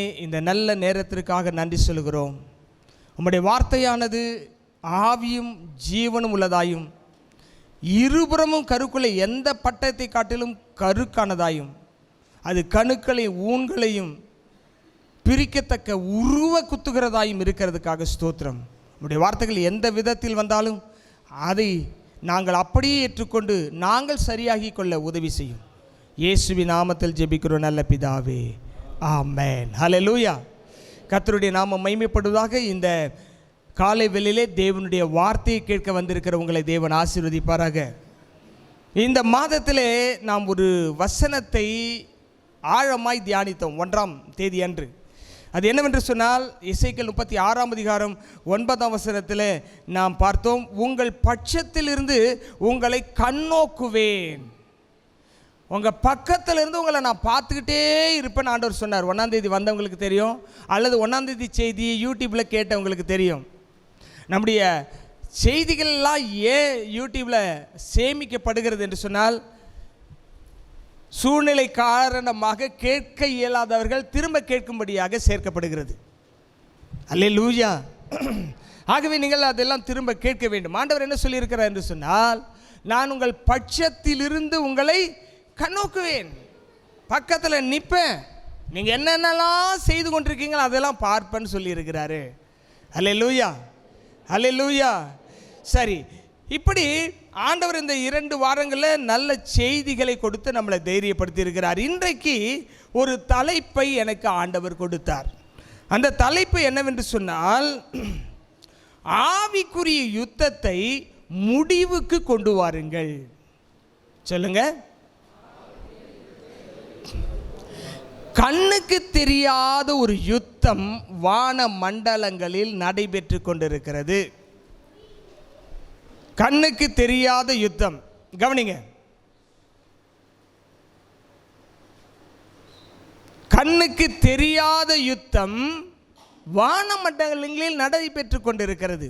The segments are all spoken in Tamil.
இந்த நல்ல நேரத்திற்காக நன்றி சொல்கிறோம். உம்முடைய வார்த்தையானது ஆவியும் ஜீவனும் உள்ளதாயும் இருபுறமும் கருக்குள்ளே எந்த பட்டத்தை காட்டிலும் கருக்கானதாயும் அது கணுக்களையும் ஊன்களையும் பிரிக்கத்தக்க உருவ குத்துகிறதாயும் இருக்கிறதுக்காக ஸ்தோத்திரம். உம்முடைய வார்த்தைகள் எந்த விதத்தில் வந்தாலும் அதை நாங்கள் அப்படியே ஏற்றுக்கொண்டு நாங்கள் சரியாகி கொள்ள உதவி செய்யும். இயேசுவின் நாமத்தில் ஜெபிக்கிறோம் நல்ல பிதாவே, ஆமென். ஹல்லேலூயா. கர்த்தருடைய நாமம் மகிமைப்படுவதாக. இந்த காலை வேளையிலே தேவனுடைய வார்த்தையை கேட்க வந்திருக்கிற உங்களை தேவன் ஆசீர்வதிப்பாராக. இந்த மாதத்திலே நாம் ஒரு வசனத்தை ஆழமாய் தியானித்தோம் 1ஆம் தேதி அன்று. அது என்னவென்று சொன்னால் எசேக்கியேல் 36ஆம் அதிகாரம் 9ஆம் வசனத்தில் நாம் பார்த்தோம், உங்கள் பட்சத்திலிருந்து உங்களை கண்ணோக்குவேன். உங்கள் பக்கத்தில் இருந்து உங்களை நான் பார்த்துக்கிட்டே இருப்பேன்னு ஆண்டவர் சொன்னார். 1ஆம் தேதி வந்தவங்களுக்கு தெரியும், அல்லது 1ஆம் தேதி செய்தியை யூடியூப்பில் கேட்டவங்களுக்கு தெரியும். நம்முடைய செய்திகள்லாம் ஏன் யூடியூப்பில் சேமிக்கப்படுகிறது என்று சொன்னால், சூழ்நிலை காரணமாக கேட்க இயலாதவர்கள் திரும்ப கேட்கும்படியாக சேர்க்கப்படுகிறது. அல்லேலூயா. ஆகவே நீங்கள் அதெல்லாம் திரும்ப கேட்க வேண்டும். ஆண்டவர் என்ன சொல்லியிருக்கிறார் என்று சொன்னால், நான் உங்கள் பட்சத்திலிருந்து உங்களை கண்ணோக்குவேன், பக்கத்தில் நிற்பேன், நீங்கள் என்னென்னலாம் செய்து கொண்டிருக்கீங்களோ அதெல்லாம் பார்ப்பேன்னு சொல்லியிருக்கிறாரு. அல்லேலூயா, அல்லேலூயா. சரி, இப்படி ஆண்டவர் இந்த 2 வாரங்களில் நல்ல செய்திகளை கொடுத்து நம்மளை தைரியப்படுத்தி இருக்கிறார். இன்றைக்கு ஒரு தலைப்பை எனக்கு ஆண்டவர் கொடுத்தார். அந்த தலைப்பு என்னவென்று சொன்னால், ஆவிக்குரிய யுத்தத்தை முடிவுக்கு கொண்டு வாருங்கள். சொல்லுங்க. கண்ணுக்கு தெரியாத ஒரு யுத்தம் வான மண்டலங்களில் நடைபெற்று கொண்டிருக்கிறது. கண்ணுக்கு தெரியாத யுத்தம். கவனிங்க, கண்ணுக்கு தெரியாத யுத்தம் வான மண்டலங்களில் நடைபெற்று கொண்டிருக்கிறது.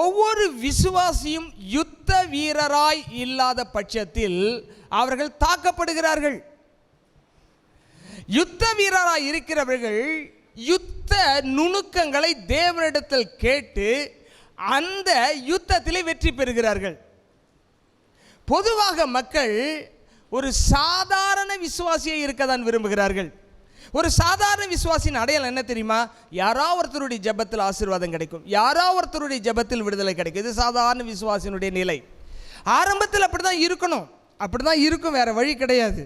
ஒவ்வொரு விசுவாசியும் யுத்த வீரராய் இல்லாத பட்சத்தில் அவர்கள் தாக்கப்படுகிறார்கள். யுத்த வீரராய் இருக்கிறவர்கள் யுத்த நுணுக்கங்களை தேவனிடத்தில் கேட்டு அந்த யுத்தத்திலே வெற்றி பெறுகிறார்கள். பொதுவாக மக்கள் ஒரு சாதாரண விசுவாசியை இருக்க தான் விரும்புகிறார்கள். ஒரு சாதாரண விசுவாசியின் அடையாளம் என்ன தெரியுமா? யாரோ ஒருத்தருடைய ஜெபத்தில் ஆசீர்வாதம் கிடைக்கும், யாரோ ஒருத்தருடைய ஜெபத்தில் விடுதலை கிடைக்கும். இது சாதாரண விசுவாசியினுடைய நிலை. ஆரம்பத்தில் அப்படி தான் இருக்கணும், அப்படி தான் இருக்கும், வேறு வழி கிடையாது.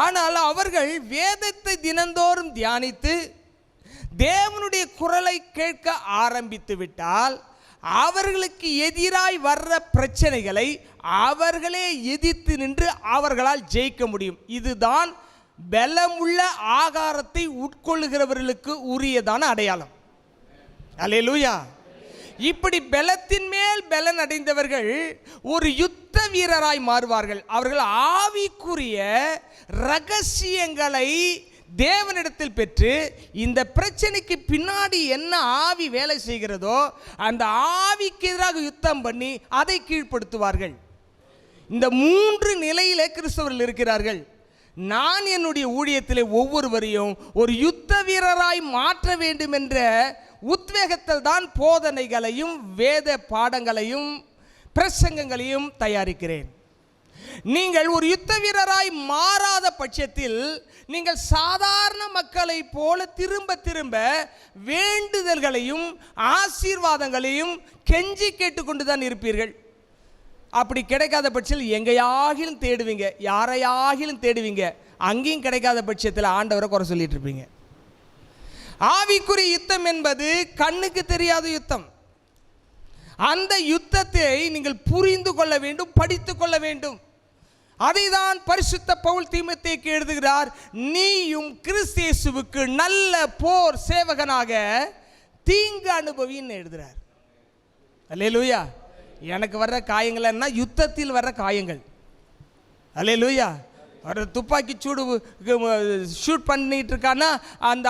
ஆனால் அவர்கள் வேதத்தை தினந்தோறும் தியானித்து தேவனுடைய குரலை கேட்க ஆரம்பித்து விட்டால் அவர்களுக்கு எதிராய் வர்ற பிரச்சனைகளை அவர்களே எதிர்த்து நின்று அவர்களால் ஜெயிக்க முடியும். இதுதான் பலமுள்ள ஆகாரத்தை உட்கொள்ளுகிறவர்களுக்கு உரியதான அடையாளம். அல்லேலூயா. இப்படி பலத்தின் மேல் பலன் அடைந்தவர்கள் ஒரு யுத்த வீரராய் மாறுவார்கள். அவர்கள் ஆவிக்குரிய ரகசியங்களை தேவனிடத்தில் பெற்று இந்த பிரச்சனைக்கு பின்னாடி என்ன ஆவி வேலை செய்கிறதோ அந்த ஆவிக்கு எதிராக யுத்தம் பண்ணி அதை கீழ்ப்படுத்துவார்கள். இந்த 3 நிலையிலே கிறிஸ்தவர்கள் இருக்கிறார்கள். நான் என்னுடைய ஊழியத்திலே ஒவ்வொருவரையும் ஒரு யுத்த வீரராய் மாற்ற வேண்டும் என்ற உத்வேகத்தில் தான் போதனைகளையும் வேத பாடங்களையும் பிரசங்கங்களையும் தயாரிக்கிறேன். நீங்கள் ஒரு யுத்த வீரராய் மாறாத பட்சத்தில் நீங்கள் சாதாரண மக்களை போல திரும்ப திரும்ப வேண்டுதல்களையும் ஆசீர்வாதங்களையும் கெஞ்சி கேட்டுக்கொண்டு தான் இருப்பீர்கள். அப்படி கிடைக்காத பட்சத்தில் எங்கேயாகிலும் தேடுவீங்க, யாரையாகிலும் தேடுவீங்க, அங்கேயும் கிடைக்காத பட்சத்தில் ஆண்டவரை குறை சொல்லிட்டு இருப்பீங்க. ஆவிக்குரிய யுத்தம் என்பது கண்ணுக்கு தெரியாத யுத்தம். அந்த யுத்தத்தை நீங்கள் புரிந்து கொள்ள வேண்டும், படித்து கொள்ள வேண்டும். அதைதான் பரிசுத்த பவுல் தீமோத்தேயுக்கு எழுதுகிறார், நீயும் கிறிஸ்து இயேசுவுக்கு நல்ல போர் சேவகனாக தீங்கு அனுபவின்னு எழுதுகிறார். அல்லேலூயா. எனக்கு வர்ற காயங்கள் என்ன? யுத்தத்தில் வர்ற காயங்கள். அல்லேலூயா. ஒரு துப்பாக்கி ஷூட் பண்ணிட்டு இருக்கான்னா அந்த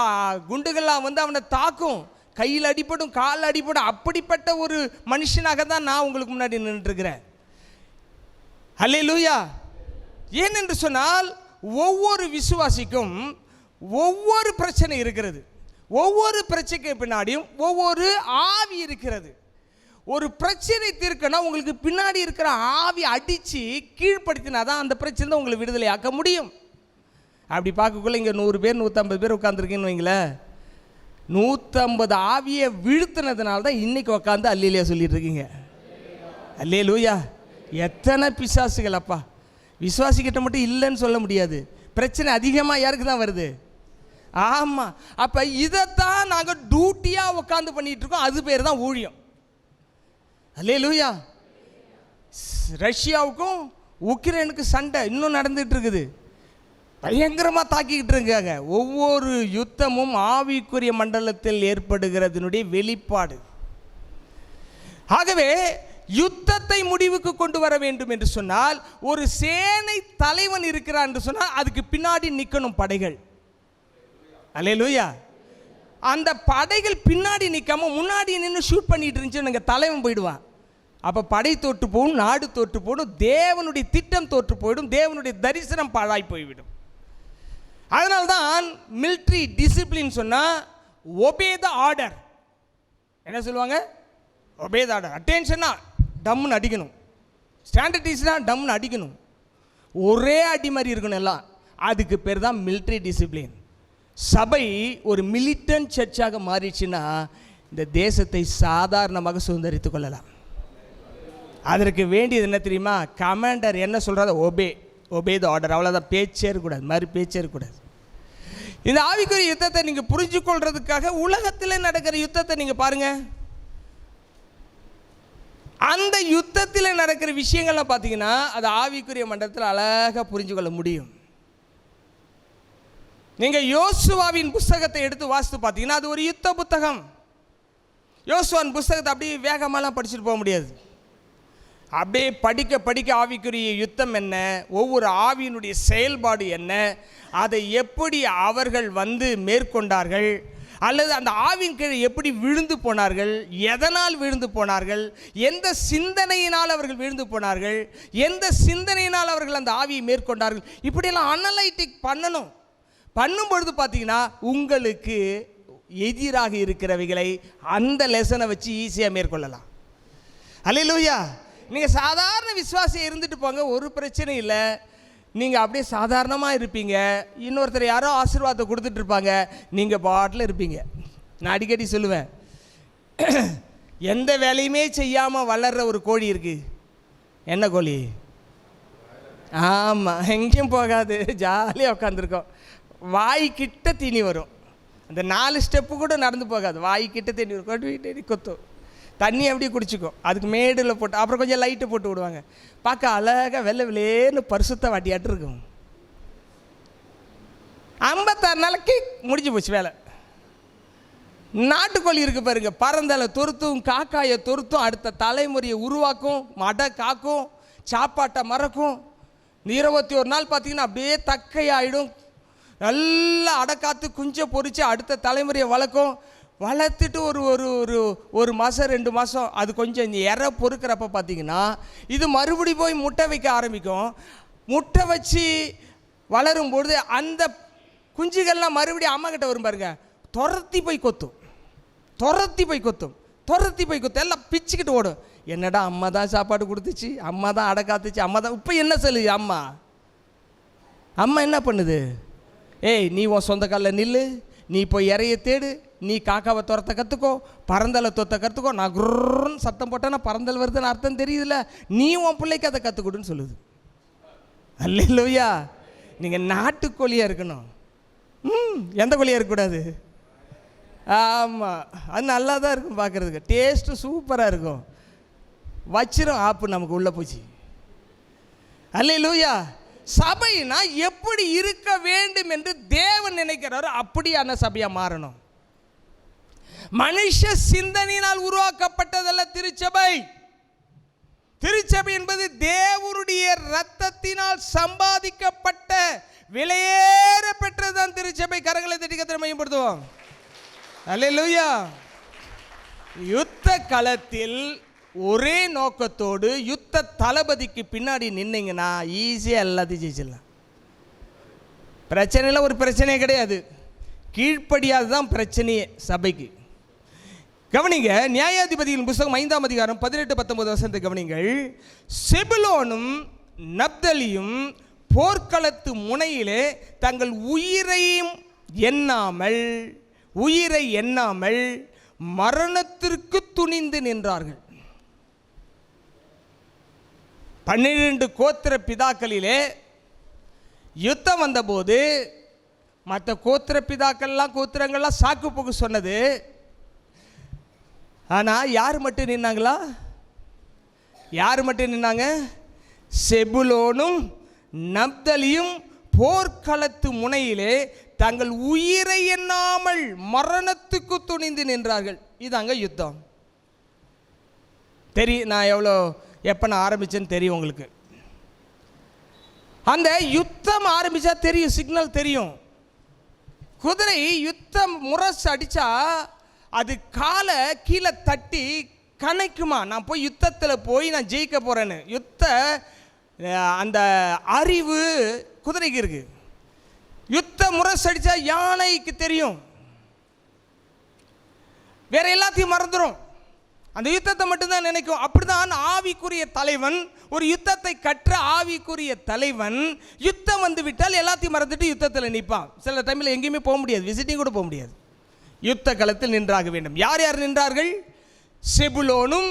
குண்டுகள்லாம் வந்து அவனை தாக்கும், கையில் அடிப்படும், கால் அடிப்படும். அப்படிப்பட்ட ஒரு மனுஷனாக தான் நான் உங்களுக்கு முன்னாடி நின்றுருக்கிறேன். அல்லேலூயா. ஏனென்று சொன்னால் ஒவ்வொரு விசுவாசிக்கும் ஒவ்வொரு பிரச்சனை இருக்கிறது. ஒவ்வொரு பிரச்சனைக்கு பின்னாடியும் ஒவ்வொரு ஆவி இருக்கிறது. ஒரு பிரச்சனை தீர்க்கணும், உங்களுக்கு பின்னாடி இருக்கிற ஆவி அடித்து கீழ்ப்படுத்தினா தான் அந்த பிரச்சனை உங்களை விடுதலையாக்க முடியும். அப்படி பார்க்கக்குள்ள இங்கே 100 பேர் 150 பேர் உட்காந்துருக்கீங்கன்னு வைங்களேன். 150 ஆவியை வீழ்த்தினதுனால தான் இன்றைக்கி உட்காந்து அல்லேலூயா சொல்லிட்டு இருக்கீங்க. அல்லேலூயா. எத்தனை பிசாசுகள் அப்பா! விசுவாசிக்கிட்ட மட்டும் இல்லைன்னு சொல்ல முடியாது. பிரச்சனை அதிகமாக யாருக்கு தான் வருது? ஆமாம். அப்போ இதைத்தான் நாங்கள் டியூட்டியாக உட்காந்து பண்ணிகிட்டு இருக்கோம். அது பேர் தான் ஊழியம். அல்லேலூயா. ரஷ்யாவுக்கும் உக்ரைனுக்கு சண்டை இன்னும் நடந்துகிட்டு இருக்குது. பயங்கரமாக தாக்கிக்கிட்டு இருக்காங்க. ஒவ்வொரு யுத்தமும் ஆவிக்குரிய மண்டலத்தில் ஏற்படுகிறதுனுடைய வெளிப்பாடு. ஆகவே யுத்தத்தை முடிவுக்கு கொண்டு வர வேண்டும் என்று சொன்னால் ஒரு சேனை தலைவன் இருக்கிறான் என்று சொன்னால் அதுக்கு பின்னாடி நிற்கணும் படைகள். அல்லேலூயா. அந்த படைகள் பின்னாடி நிற்காம முன்னாடி நின்று ஷூட் பண்ணிட்டு இருந்துச்சு, தலைவன் போயிடுவான். அப்போ படை தோற்று போகும், நாடு தோற்று போடும், தேவனுடைய திட்டம் தோற்று போயிடும், தேவனுடைய தரிசனம் பாழாய் போய்விடும். அதனால்தான் மிலிட்ரி டிசிப்ளின் சொன்னால் ஒபே த ஆர்டர். என்ன சொல்லுவாங்க? Obey the order. அட்டென்ஷனா டம்முன்னு அடிக்கணும், ஸ்டாண்டர்டைஸ்னா டம்முன்னு அடிக்கணும், ஒரே அடி மாதிரி இருக்கணும் எல்லாம். அதுக்கு பேர் தான் மிலிட்ரி டிசிப்ளின். சபை ஒரு மிலிட்டன்ட் சர்ச்சாக மாறிடுச்சுன்னா இந்த தேசத்தை சாதாரணமாக சுதந்திரித்துக் கொள்ளலாம். அதற்கு வேண்டியது என்ன தெரியுமா? கமாண்டர் என்ன சொல்கிறத ஒபே த ஆர்டர். அவ்வளோதான். பேச்சே இருக்கக்கூடாது, மாதிரி பேச்சே இருக்கக்கூடாது. இந்த ஆவிக்குரிய யுத்தத்தை நீங்கள் புரிஞ்சு கொள்றதுக்காக உலகத்தில் நடக்கிற யுத்தத்தை நீங்கள் பாருங்கள். அந்த யுத்தத்தில் நடக்கிற விஷயங்கள்லாம் பார்த்தீங்கன்னா அது ஆவிக்குரிய மண்டலத்தில் அழகாக புரிஞ்சு கொள்ள முடியும். நீங்கள் யோசுவாவின் புஸ்தகத்தை எடுத்து வாசித்து பார்த்தீங்கன்னா அது ஒரு யுத்த புத்தகம். யோசுவாவின் புஸ்தகத்தை அப்படியே வேகமாலாம் படிச்சுட்டு போக முடியாது. அப்படியே படிக்க படிக்க ஆவிக்குரிய யுத்தம் என்ன, ஒவ்வொரு ஆவியினுடைய செயல்பாடு என்ன, அதை எப்படி அவர்கள் மேற்கொண்டார்கள், அல்லது அந்த ஆவியின் கீழே எப்படி விழுந்து போனார்கள், எதனால் விழுந்து போனார்கள், எந்த சிந்தனையினால் அவர்கள் விழுந்து போனார்கள், எந்த சிந்தனையினால் அவர்கள் அந்த ஆவியை மேற்கொண்டார்கள், இப்படியெல்லாம் அனலைட்டிக் பண்ணணும். பண்ணும்பொழுது பார்த்தீங்கன்னா உங்களுக்கு எதிராக இருக்கிறவைகளை அந்த லெசனை வச்சு ஈஸியாக மேற்கொள்ளலாம். அல்லேலூயா. நீங்கள் சாதாரண விசுவாசியாக இருந்துட்டு போங்க, ஒரு பிரச்சனை இல்லை. நீங்கள் அப்படியே சாதாரணமாக இருப்பீங்க. இன்னொருத்தர் யாரோ ஆசீர்வாதத்தை கொடுத்துட்ருப்பாங்க, நீங்கள் பாட்டில் இருப்பீங்க. நான் அடிக்கடி சொல்லுவேன், எந்த வேலையுமே செய்யாமல் வளர்கிற ஒரு கோழி இருக்குது. என்ன கோழி? ஆமாம், எங்கேயும் போகாது, ஜாலியாக உட்காந்துருக்கோம். வாய்க்கிட்ட தீனி வரும். அந்த 4 ஸ்டெப்பு கூட நடந்து போகாது, வாய்க்கிட்ட தீனி வரும். கொட்டி கொத்தும், தண்ணி அப்படியே குடிச்சிக்கும். அதுக்கு மேடில் போட்டு அப்புறம் கொஞ்சம் லைட்டை போட்டு விடுவாங்க. பார்க்க அழகாக வெள்ளை வெளியேன்னு பரிசுத்த வாட்டியாட்டு இருக்கும். 56 நாளைக்கு முடிஞ்சு போச்சு வேலை. நாட்டுக்கோழி இருக்குது பாருங்க, பறந்தலை தொருத்தும், காக்காயை தொருத்தும், அடுத்த தலைமுறையை உருவாக்கும், மடை காக்கும், சாப்பாட்டை மறக்கும். 21 நாள் பார்த்தீங்கன்னா அப்படியே தக்கையாயிடும். நல்லா அடக்காத்து குஞ்சை பொறிச்சு அடுத்த தலைமுறையை வளர்க்கும். வளர்த்துட்டு ஒரு மாதம் 2 மாதம் அது கொஞ்சம் இந்த இறை பொறுக்கிறப்ப பார்த்தீங்கன்னா இது மறுபடி போய் முட்டை வைக்க ஆரம்பிக்கும். முட்டை வச்சு வளரும்பொழுது அந்த குஞ்சுகள்லாம் மறுபடியும் அம்மா கிட்ட வரும் பாருங்க, துரத்தி போய் கொத்தும், எல்லாம் பிச்சுக்கிட்டு ஓடும். என்னடா அம்மா தான் சாப்பாடு கொடுத்துச்சு, அம்மா தான் அடை காத்துச்சு, அம்மா தான். இப்போ என்ன சொல்லுது அம்மா என்ன பண்ணுது? ஏய், நீ உன் சொந்த காலில் நில்லு, நீ போய் இறைய தேடு, நீ காக்காவை துரத்த கற்றுக்கோ, பறந்தலை தொத்த கற்றுக்கோ. நான் குர்ன்னு சத்தம் போட்டேன்னா பறந்தல் வருதுன்னு அர்த்தம் தெரியுதுல்ல, நீ உன் பிள்ளைக்கு அதை கற்றுக்கொடுன்னு சொல்லுது. அல்லேலூயா. நீங்கள் நாட்டுக்கோழியாக இருக்கணும். எந்த கோழியாக இருக்கக்கூடாது? ஆமாம், அது நல்லா தான் இருக்கும் பார்க்குறதுக்கு, டேஸ்ட்டு சூப்பராக இருக்கும். வச்சிரும் ஆப்பு நமக்கு உள்ளே போச்சு. அல்லேலூயா. சபைனா எப்படி இருக்க வேண்டும் என்று தேவன் நினைக்கிறாரோ அப்படியான சபையாக மாறணும். மனுஷ சிந்தனையினால் உருவாக்கப்பட்டதல்ல திருச்சபை. திருச்சபை என்பது தேவனுடைய இரத்தத்தினால் சம்பாதிக்கப்பட்ட விலையேற பெற்றதுதான் திருச்சபை. கரங்களை தட்டி கர்த்தரை மகிமைப்படுத்துவோம். அல்லேலூயா. யுத்த களத்தில் ஒரே நோக்கத்தோடு யுத்த தளபதிக்கு பின்னாடி நின்னீங்கன்னா ஈஸியாக எல்லாத்தையும் ஜெயிச்சிடலாம். பிரச்சனையில் ஒரு பிரச்சனையே கிடையாது, கீழ்ப்படியாது தான் பிரச்சனையே சபைக்கு. கவனிங்க, நியாயாதிபதியின் புத்தகம் 5ஆம் அதிகாரம் 18-19 வசனத்தை கவனிங்கள். செபுலோனும் நப்தலியும் போர்க்களத்து முனையிலே தங்கள் உயிரை எண்ணாமல் மரணத்திற்கு துணிந்து நின்றார்கள். 12 கோத்திர பிதாக்களிலே யுத்தம் வந்தபோது மற்ற கோத்திர பிதாக்கள்லாம் கோத்திரங்கள்லாம் சாக்கு போக்கு சொன்னது. ஆனால் யார் மட்டும் நின்னாங்களா? யார் மட்டும் நின்னாங்க? செபுலோனும் நப்தலியும் போர்க்களத்து முனையிலே தங்கள் உயிரை எண்ணாமல் மரணத்துக்கு துணிந்து நின்றார்கள். இதாங்க யுத்தம். தெரியும், நான் எப்போ நான் ஆரம்பித்தேன்னு தெரியும் உங்களுக்கு. அந்த யுத்தம் ஆரம்பித்தா தெரியும், சிக்னல் தெரியும். குதிரை யுத்தம் முரசு அடித்தா அது காலை கீழே தட்டி கணைக்குமா, நான் போய் யுத்தத்தில் போய் நான் ஜெயிக்க போகிறேன்னு. அந்த அறிவு குதிரைக்கு இருக்கு. யுத்த முரசு அடித்தா யானைக்கு தெரியும், வேற எல்லாத்தையும் மறந்துடும், அந்த யுத்தத்தை மட்டும்தான் நினைக்கும். அப்படிதான் ஆவிக்குரிய தலைவன், ஒரு யுத்தத்தை கற்ற ஆவிக்குரிய தலைவன் யுத்தம் வந்து விட்டால் எல்லாத்தையும் மறந்துட்டு யுத்தத்தில் நிற்பான். சில டைமில் எங்கேயுமே போக முடியாது, விசிட்டிங் கூட போக முடியாது, யுத்த களத்தில் நின்றாக வேண்டும். யார் யார் நின்றார்கள்? செபுலோனும்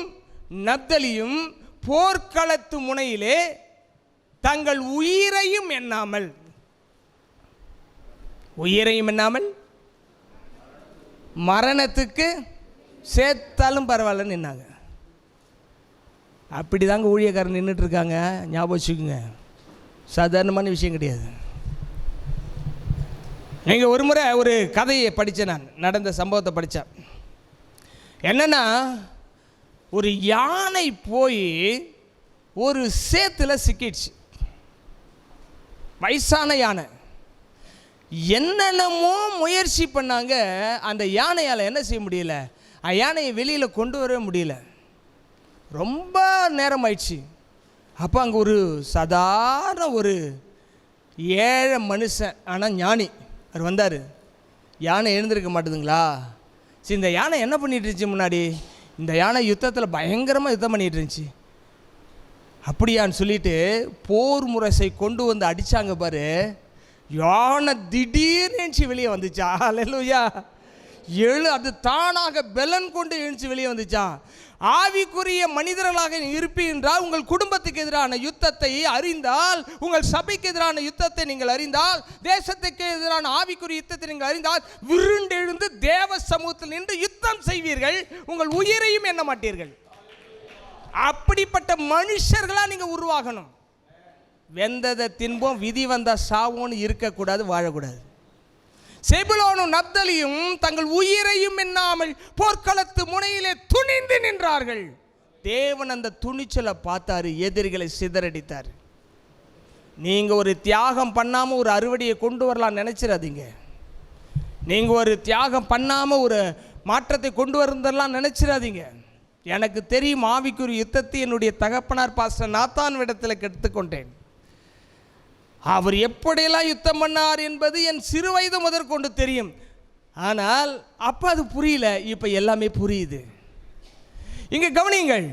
நப்தலியும் போர்க்களத்து முனையிலே தங்கள் உயிரையும் எண்ணாமல் மரணத்துக்கு சேர்த்தாலும் பரவாயில்லன்னு நின்னாங்க. அப்படி தாங்க ஊழியக்காரன் நின்றுட்டு இருக்காங்க. ஞாபகம் வச்சுக்கோங்க, சாதாரணமான விஷயம் கிடையாது. நீங்கள் ஒரு முறை ஒரு கதையை படித்தேன், நான் நடந்த சம்பவத்தை படித்தேன். என்னென்னா, ஒரு யானை போய் ஒரு சேத்துல சிக்கிடுச்சு. வயசான யானை. என்னென்னமோ முயற்சி பண்ணாங்க, அந்த யானையால் என்ன செய்ய முடியல, யானையை வெளியில் கொண்டு வர முடியல. ரொம்ப நேரம் ஆயிடுச்சு. அப்போ அங்கே ஒரு சாதாரண ஒரு ஏழை மனுஷன், ஆனால் ஞானி, அவர் வந்தார். யானை எழுந்திருக்க மாட்டேதுங்களா? சரி, இந்த யானை என்ன பண்ணிட்டு இருந்துச்சு முன்னாடி? இந்த யானை யுத்தத்தில் பயங்கரமாக யுத்தம் பண்ணிகிட்டு இருந்துச்சு. அப்படியான்னு சொல்லிட்டு போர் முரசை கொண்டு வந்து அடித்தாங்க பாரு. யானை திடீர்னு வெளியே வந்துச்சா. அல்லேலூயா. அது தானாக பெலன் கொண்டு எழுந்து வெளியே வந்துச்சான். ஆவிக்குரிய மனிதர்களாக இருப்பீர்கள். உங்கள் குடும்பத்துக்கு எதிரான யுத்தத்தை அறிந்தால், உங்கள் சபைக்கு எதிரான யுத்தத்தை நீங்கள் அறிந்தால், தேசத்துக்கு எதிரான ஆவிக்குரிய யுத்தத்தை நீங்கள் அறிந்தால், விருண்டெழுந்து தேவ சமூகத்தில் நின்று யுத்தம் செய்வீர்கள். உங்கள் உயிரையும் எண்ண மாட்டீர்கள். அப்படிப்பட்ட மனுஷர்களா நீங்க உருவாகணும். வெந்ததை தின்போம், விதி வந்தா சாவோன்னு இருக்கக்கூடாது, வாழக்கூடாது. செபுலோனும் நப்தலியும் தங்கள் உயிரையும் எண்ணாமல் போர்க்களத்து முனையிலே துணிந்து நின்றார்கள். தேவன் அந்த துணிச்சலை பார்த்தாரு, எதிரிகளை சிதறடித்தார். நீங்க ஒரு தியாகம் பண்ணாம ஒரு அறுவடையை கொண்டு வரலாம் நினைச்சிடாதீங்க. நீங்க ஒரு தியாகம் பண்ணாம ஒரு மாற்றத்தை கொண்டு வரலாம் நினைச்சிடாதீங்க. எனக்கு தெரியும், ஆவிக்குரிய யுத்தத்தை என்னுடைய தகப்பனார் பாஸ்டர் நாத்தான் இடத்துல கற்றுக்கொண்டேன். அவர் எப்படியெல்லாம் யுத்தம் பண்ணார் என்பது என் சிறு வயது முதற்கொண்டு தெரியும். ஆனால் அப்போ அது புரியல, இப்போ எல்லாமே புரியுது. இங்கே கவனியுங்கள்,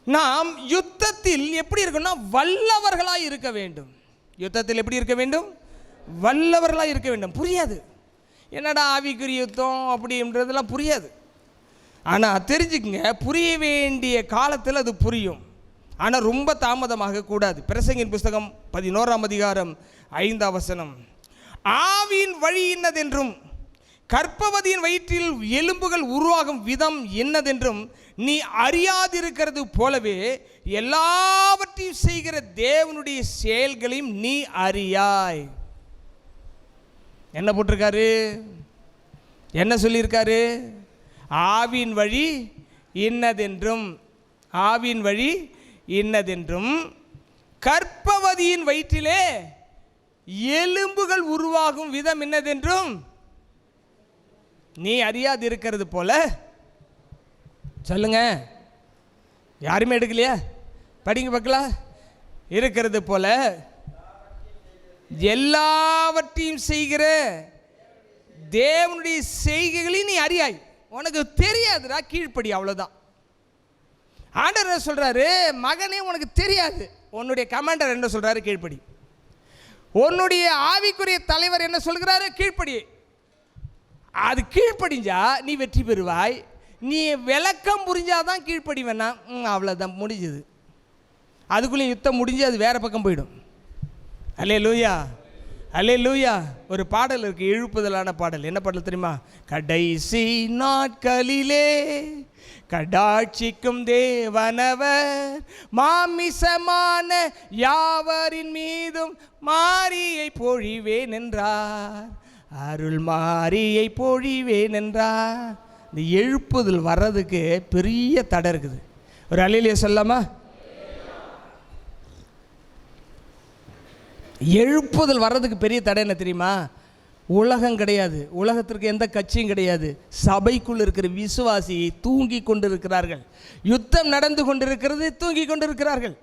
நாம் யுத்தத்தில் எப்படி இருக்கணும்னா வல்லவர்களாக இருக்க வேண்டும். யுத்தத்தில் எப்படி இருக்க வேண்டும்? வல்லவர்களாக இருக்க வேண்டும். புரியாது, என்னடா ஆவிக்குரிய யுத்தம் அப்படின்றதெல்லாம் புரியாது. ஆனால் தெரிஞ்சுக்குங்க, புரிய வேண்டிய காலத்தில் அது புரியும். ஆனால் ரொம்ப தாமதமாக கூடாது. பிரசங்கின் புஸ்தகம் 11ஆம் அதிகாரம் 5ஆம் வசனம், ஆவியின் வழி இன்னதென்றும் கர்ப்பவதியின் வயிற்றில் எலும்புகள் உருவாகும் விதம் என்னதென்றும் நீ அறியாதிருக்கிறது போலவே எல்லாவற்றையும் செய்கிற தேவனுடைய செயல்களையும் நீ அறியாய். என்ன போட்டிருக்காரு? என்ன சொல்லியிருக்காரு? ஆவியின் வழி இன்னதென்றும், ஆவியின் வழி இன்னதென்றும் கர்ப்பவதியின் வயிற்றிலே எலும்புகள் உருவாகும் விதம் என்னதென்றும் நீ அறியாது இருக்கிறது போல. சொல்லுங்க, யாருமே எடுக்கலையா? படிங்க பார்க்கலாம். இருக்கிறது போல எல்லாவற்றையும் செய்கிற தேவனுடைய செய்கைகளையும் நீ அறியாய். உனக்கு தெரியாதுடா, கீழ்ப்படி, அவ்வளோதான். ஆண்டவர் என்ன சொல்கிறாரு, மகனே உனக்கு தெரியாது. உன்னுடைய கமாண்டர் என்ன சொல்கிறாரு, கீழ்ப்படி. உன்னுடைய ஆவிக்குரிய தலைவர் என்ன சொல்கிறாரு, கீழ்ப்படி. அது கீழ்ப்படிஞ்சா நீ வெற்றி பெறுவாய். நீ விளக்கம் புரிஞ்சாதான் கீழ்ப்படி வேணாம், அவ்வளோதான், முடிஞ்சது. அதுக்குள்ளே யுத்தம் முடிஞ்சு அது வேறு பக்கம் போயிடும். அல்லேலூயா, அல்லேலூயா. ஒரு பாடல் இருக்கு, எழுப்புதலான பாடல். என்ன பாடல் தெரியுமா? கடைசி நாட்களிலே கடாட்சிக்கும் தேவனவர் மாமிசமான யாவரின் மீதும் மாரியை பொழிவேன் என்றார், அருள் மாரியை பொழிவேன் என்றார். இந்த எழுப்புதல் வர்றதுக்கு பெரிய தடை இருக்குது. ஒரு அல்லேலூயா சொல்லாமா? எழுப்புதல் வர்றதுக்கு பெரிய தடை என்ன தெரியுமா? உலகம் கிடையாது, உலகத்திற்கு எந்த கட்சியும் கிடையாது. சபைக்குள் இருக்கிற விசுவாசியை தூங்கி கொண்டிருக்கிறார்கள். யுத்தம் நடந்து கொண்டிருக்கிறது, தூங்கி கொண்டிருக்கிறார்கள்.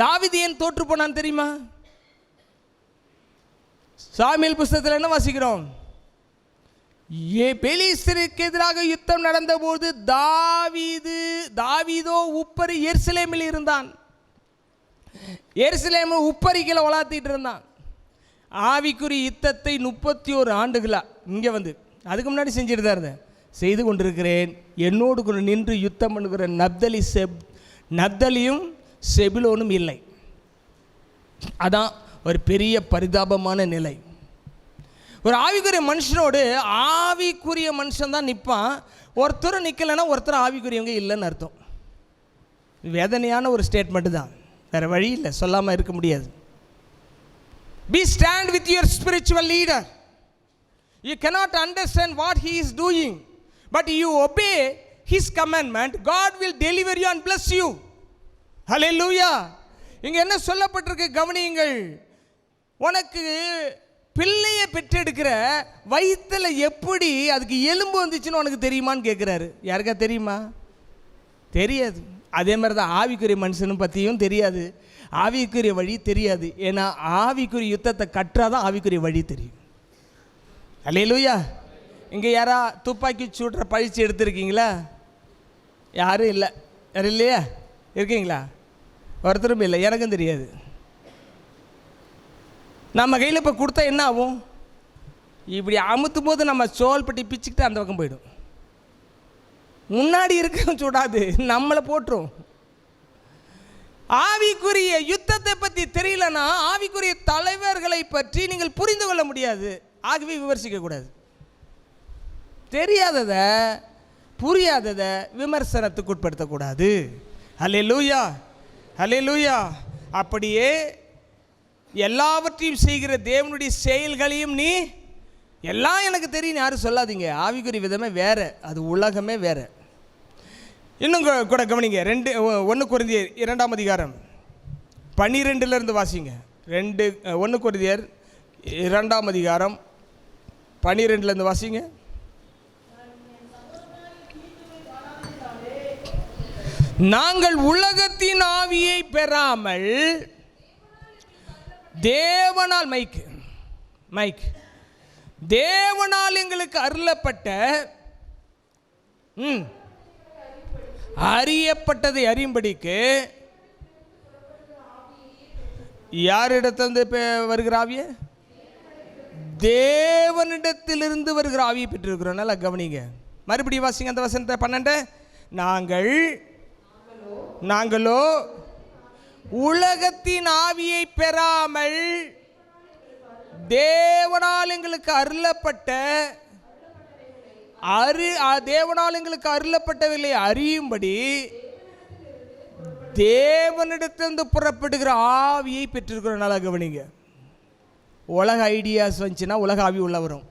தாவீது ஏன் தோற்று போனான் தெரியுமா? சாமுவேல் புஸ்தகத்தில் என்ன வாசிக்கிறோம்? பெலிஸ்தருக்கு எதிராக யுத்தம் நடந்தபோது தாவீதோ உப்பரி எருசலேமில் இருந்தான். எருசலேம் உப்பரிகளை வளர்த்திட்டு இருந்தான். ஆவிக்குரிய யுத்தத்தை 31 ஆண்டுகளா இங்கே வந்து அதுக்கு முன்னாடி செஞ்சுட்டு தான் இருந்தேன். செய்து கொண்டிருக்கிறேன். என்னோடு கூட நின்று யுத்தம் பண்ணுகிற நப்தலியும் செபுலோனும் இல்லை. அதான் ஒரு பெரிய பரிதாபமான நிலை. ஒரு ஆவிக்குரிய மனுஷனோடு ஆவிக்குரிய மனுஷன் தான் நிற்பான். ஒருத்தரும் நிற்கலைன்னா ஒருத்தர் ஆவிக்குரியவங்க இல்லைன்னு அர்த்தம். வேதனையான ஒரு ஸ்டேட்மெண்ட்டு தான், வேறு வழி இல்லை, சொல்லாமல் இருக்க முடியாது. Be stand with your spiritual leader. You cannot understand what he is doing, but you obey his commandment. God will deliver you and bless you. Hallelujah. இங்க என்ன சொல்லப்பட்டிருக்கு கவனியுங்கள். உனக்கு பிள்ளையை பெற்றெடுக்கிற வயிற்றுல எப்படி அதுக்கு எலும்பு வந்துச்சுன்னு உனக்கு தெரியுமான்னு கேட்குறாரு. யாருக்கா தெரியுமா? தெரியாது. அதே மாதிரி தான் ஆவிக்குரிய மனுஷனும் பற்றியும் தெரியாது, ஆவிக்குரிய வழி தெரியாது. ஏன்னா ஆவிக்குரிய யுத்தத்தை கற்றாதான் ஆவிக்குரிய வழி தெரியும். அல்லேலூயா. இங்கே யாரா துப்பாக்கி சூடுற பயிற்சி எடுத்துருக்கீங்களா? யாரும் இல்லை. யாரும் இல்லையா? இருக்கீங்களா? ஒருத்தரும் இல்லை. எனக்கும் தெரியாது. நம்ம கையில் இப்போ கொடுத்தா என்ன ஆகும்? இப்படி அமுத்தும் போது நம்ம சோல்பட்டி பிச்சுக்கிட்டு அந்த பக்கம் போயிடும். முன்னாடி இருக்க சுடாது, நம்மளை போட்டுரும். ஆவிக்குரிய யுத்தத்தை பற்றி தெரியலனா ஆவிக்குரிய தலைவர்களை பற்றி நீங்கள் புரிந்து கொள்ள முடியாது. ஆகவே விமர்சிக்க கூடாது. தெரியாததை புரியாததை விமர்சனத்துக்கு உட்படுத்தக்கூடாது. அல்லேலூயா, அல்லேலூயா. அப்படியே எல்லாவற்றையும் செய்கிற தேவனுடைய செயல்களையும் நீ எல்லாம் எனக்கு தெரியும் யாரும் சொல்லாதீங்க. ஆவிக்குரிய விதமே வேறு, அது உலகமே வேறு. இன்னும் கூட கவனிங்க. 1 கொரிந்தியர் 2ஆம் அதிகாரம் 12 வாசிங்க. 1 கொரிந்தியர் 2ஆம் அதிகாரம் 12 வாசிங்க. நாங்கள் உலகத்தின் ஆவியை பெறாமல் தேவனால் தேவனால் எங்களுக்கு அருளப்பட்ட அறியப்பட்டதை அறியும்படிக்கு யாரிடத்திலிருந்து வருகிற ஆவியை? தேவனிடத்திலிருந்து வருகிற ஆவியை பெற்றிருக்கிறோம். நல்லா கவனிங்க. மறுபடியும் வாசிங்க அந்த வசனத்தை 12. நாங்களோ உலகத்தின் ஆவியை பெறாமல் தேவனால் எங்களுக்கு அருளப்பட்டவில்லை அறியும்படி தேவனிடத்திலிருந்து புறப்படுகிற ஆவியை பெற்றிருக்கிறோம். நல்லா கவனிங்க. உலக ஐடியாஸ் வந்துச்சுன்னா உலக ஆவி உள்ள வரும்,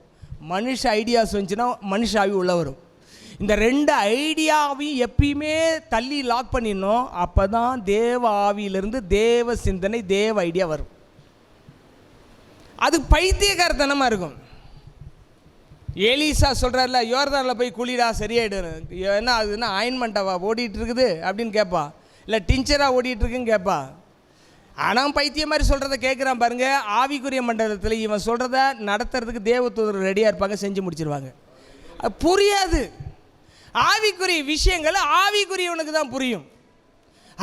மனுஷ ஐடியாஸ் வந்துச்சுன்னா மனுஷ ஆவி உள்ள வரும். இந்த 2 ஐடியாவையும் எப்பயுமே தள்ளி லாக் பண்ணிடணும். அப்போ தான் தேவ ஆவியிலிருந்து தேவ சிந்தனை, தேவ ஐடியா வரும். அது பைத்தியக்காரத்தனமாக இருக்கும். எலிசா சொல்கிறார்ல, யோர்தானில் போய் குளிடா சரியாயிடும். என்ன அதுன்னா ஆயின்மெண்ட்டாவா ஓடிட்டு இருக்குது அப்படின்னு கேட்பா, இல்லை டிஞ்சராக ஓடிட்டுருக்குன்னு கேட்பா. ஆனால் பைத்தியம் மாதிரி சொல்கிறத கேட்குறான் பாருங்க. ஆவிக்குரிய மண்டலத்தில் இவன் சொல்கிறத நடத்துறதுக்கு தேவதூதர் ரெடியாக இருப்பாங்க, செஞ்சு முடிச்சிருவாங்க. புரியாது. ஆவிக்குரிய விஷயங்கள் ஆவிக்குரியவனுக்கு தான் புரியும்.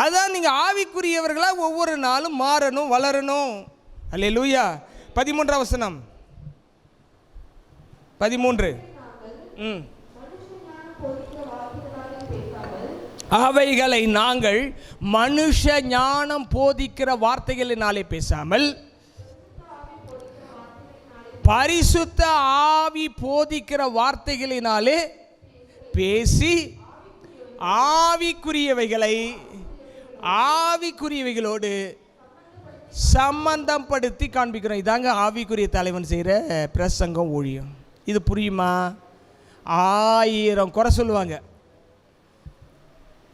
அதான் நீங்கள் ஆவிக்குரியவர்களாக ஒவ்வொரு நாளும் மாறணும், வளரணும். அல்லேலூயா. 13ஆம் வசனம் 13. அவைகளை நாங்கள் மனுஷ ஞானம் போதிக்கிற வார்த்தைகளினாலே பேசாமல் பரிசுத்த ஆவி போதிக்கிற வார்த்தைகளினாலே பேசி ஆவிக்குரியவைகளோடு சம்பந்தம் படுத்தி காண்பிக்கிறோம். இதாங்க ஆவிக்குரிய தலைவன் செய்கிற பிரசங்கம், ஊழியம். இது புரியுமா? 1000 குறை சொல்லுவாங்க.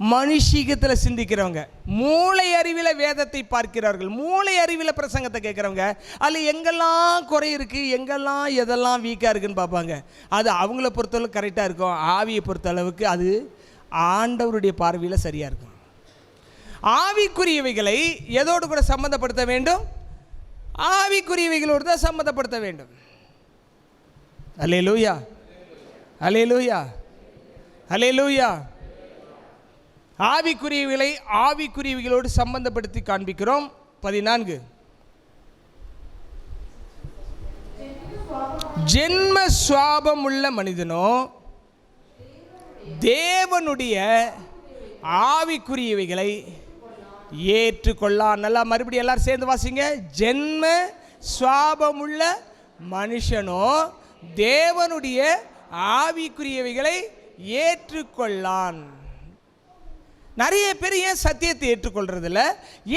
மனுஷீகத்தில் சிந்திக்கிறவங்க, மூளை அறிவில் வேதத்தை பார்க்கிறவர்கள், மூளை அறிவில் பிரசங்கத்தை கேட்குறவங்க, அதில் எங்கெல்லாம் குறை இருக்குது, எங்கெல்லாம் எதெல்லாம் வீக்காக இருக்குதுன்னு பார்ப்பாங்க. அது அவங்கள பொறுத்தளவுக்கு கரெக்டாக இருக்கும். ஆவியை பொறுத்தளவுக்கு அது ஆண்டவருடைய பார்வையில் சரியாக இருக்கும். ஆவிக்குரியவைகளை எதோடு கூட சம்மந்தப்படுத்த வேண்டும்? ஆவிக்குரியவைகளோடு தான் சம்மந்தப்படுத்த வேண்டும். அல்லேலூயா, அல்லேலூயா, அல்லேலூயா. ஆவிக்குரியவைகளை ஆவிக்குரியவைகளோடு சம்பந்தப்படுத்தி காண்பிக்கிறோம். 14. ஜென்ம சுவாபம் உள்ள மனிதனோ தேவனுடைய ஆவிக்குரியவைகளை ஏற்றுக்கொள்ளான். நல்லா மறுபடியும் எல்லாரும் சேர்ந்து வாசிங்க. ஜென்ம சுவாபம் உள்ள மனுஷனோ தேவனுடைய ஆவிக்குரியவைகளை ஏற்றுக்கொள்ளான். நிறைய பேர் ஏன் சத்தியத்தை ஏற்றுக்கொள்றதில்ல,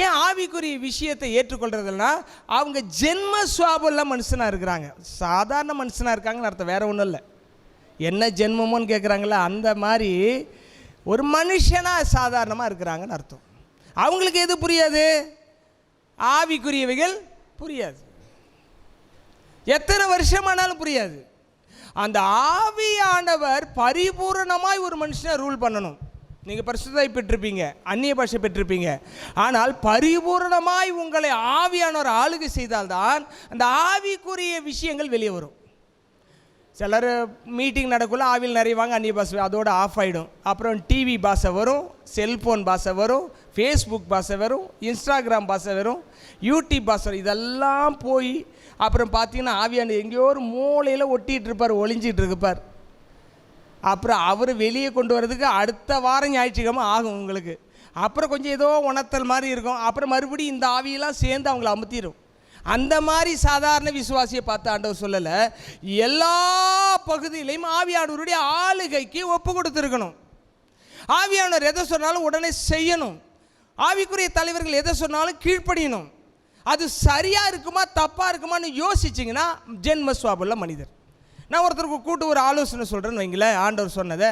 ஏன் ஆவிக்குரிய விஷயத்தை ஏற்றுக்கொள்றதில்லைன்னா அவங்க ஜென்ம சுவாபமுள்ள மனுஷனாக இருக்கிறாங்க. சாதாரண மனுஷனாக இருக்காங்கன்னு அர்த்தம், வேறு ஒன்றும் இல்லை. என்ன ஜென்மமோன்னு கேட்குறாங்களே, அந்த மாதிரி ஒரு மனுஷனாக சாதாரணமாக இருக்கிறாங்கன்னு அர்த்தம். அவங்களுக்கு எது புரியாது? ஆவிக்குரியவைகள் புரியாது. எத்தனை வருஷமானாலும் புரியாது. அந்த ஆவியானவர் பரிபூரணமாய் ஒரு மனுஷனை ரூல் பண்ணணும். நீங்கள் பரிசுத்தத்தை பெற்றிருப்பீங்க, அந்நிய பாஷை பெற்றிருப்பீங்க, ஆனால் பரிபூரணமாய் உங்களை ஆவியானவர் ஆளுகை செய்தால்தான் அந்த ஆவிக்குரிய விஷயங்கள் வெளியே வரும். சிலர் மீட்டிங் நடக்குள்ள ஆவியில் நிறைவாங்க, அந்நிய பாஷை அதோடு ஆஃப் ஆகிடும். அப்புறம் டிவி பாஷை வரும், செல்ஃபோன் பாஷை வரும், ஃபேஸ்புக் பாஷை வரும், இன்ஸ்டாகிராம் பாஷை வரும், யூடியூப் பாஷை, இதெல்லாம் போய் அப்புறம் பார்த்தீங்கன்னா ஆவியான எங்கேயோ ஒரு மூலையில் ஒட்டிகிட்டு இருப்பார், ஒளிஞ்சிகிட்டு இருப்பார். அப்புறம் அவர் வெளியே கொண்டு வரதுக்கு அடுத்த வாரம் ஞாயிற்றுக்கிழமை ஆகும் உங்களுக்கு. அப்புறம் கொஞ்சம் ஏதோ உணர்த்தல் மாதிரி இருக்கும். அப்புறம் மறுபடியும் இந்த ஆவியெல்லாம் சேர்ந்து அவங்கள அமுத்திடும். அந்த மாதிரி சாதாரண விசுவாசியை பார்த்து ஆண்டவர் சொல்லலை, எல்லா பகுதியிலையும் ஆவியானவருடைய ஆளுகைக்கு ஒப்பு கொடுத்துருக்கணும். ஆவியானவர் எதை சொன்னாலும் உடனே செய்யணும். ஆவிக்குரிய தலைவர்கள் எதை சொன்னாலும் கீழ்ப்படியணும். அது சரியாக இருக்குமா தப்பாக இருக்குமான்னு யோசிச்சிங்கன்னா ஜென்ம சுவாபமுள்ள மனிதர். நான் ஒருத்தருக்கு கூட்டு ஒரு ஆலோசனை சொல்கிறேன்னு வைங்களேன், ஆண்டவர் சொன்னதை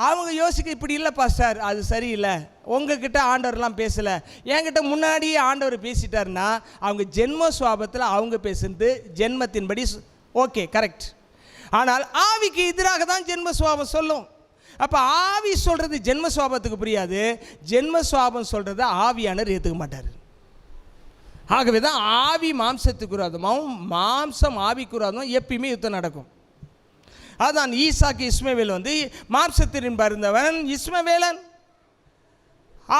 அவங்க யோசிக்க, இப்படி இல்லைப்பா சார், அது சரியில்லை, உங்ககிட்ட ஆண்டவர்லாம் பேசலை, என்கிட்ட முன்னாடியே ஆண்டவர் பேசிட்டாருன்னா அவங்க ஜென்ம சுவாபத்தில் அவங்க பேசுறது ஜென்மத்தின்படி ஓகே கரெக்ட். ஆனால் ஆவிக்கு எதிராக தான் ஜென்ம சுவாபம் சொல்லும். அப்போ ஆவி சொல்கிறது ஜென்ம சுவாபத்துக்கு புரியாது, ஜென்ம சுவாபம் சொல்கிறத ஆவியானவர் ஏற்றுக்க மாட்டார். ஆகவே தான் ஆவி மாம்சத்துக்கு விரோதமாகவும் மாம்சம் ஆவிக்கு விரோதமாகவும் எப்பயுமே யுத்தம் நடக்கும். அதான் ஈசாக்கு இஸ்மவேல் மாம்சத்தின் பிறந்தவன் இஸ்மவேலன்,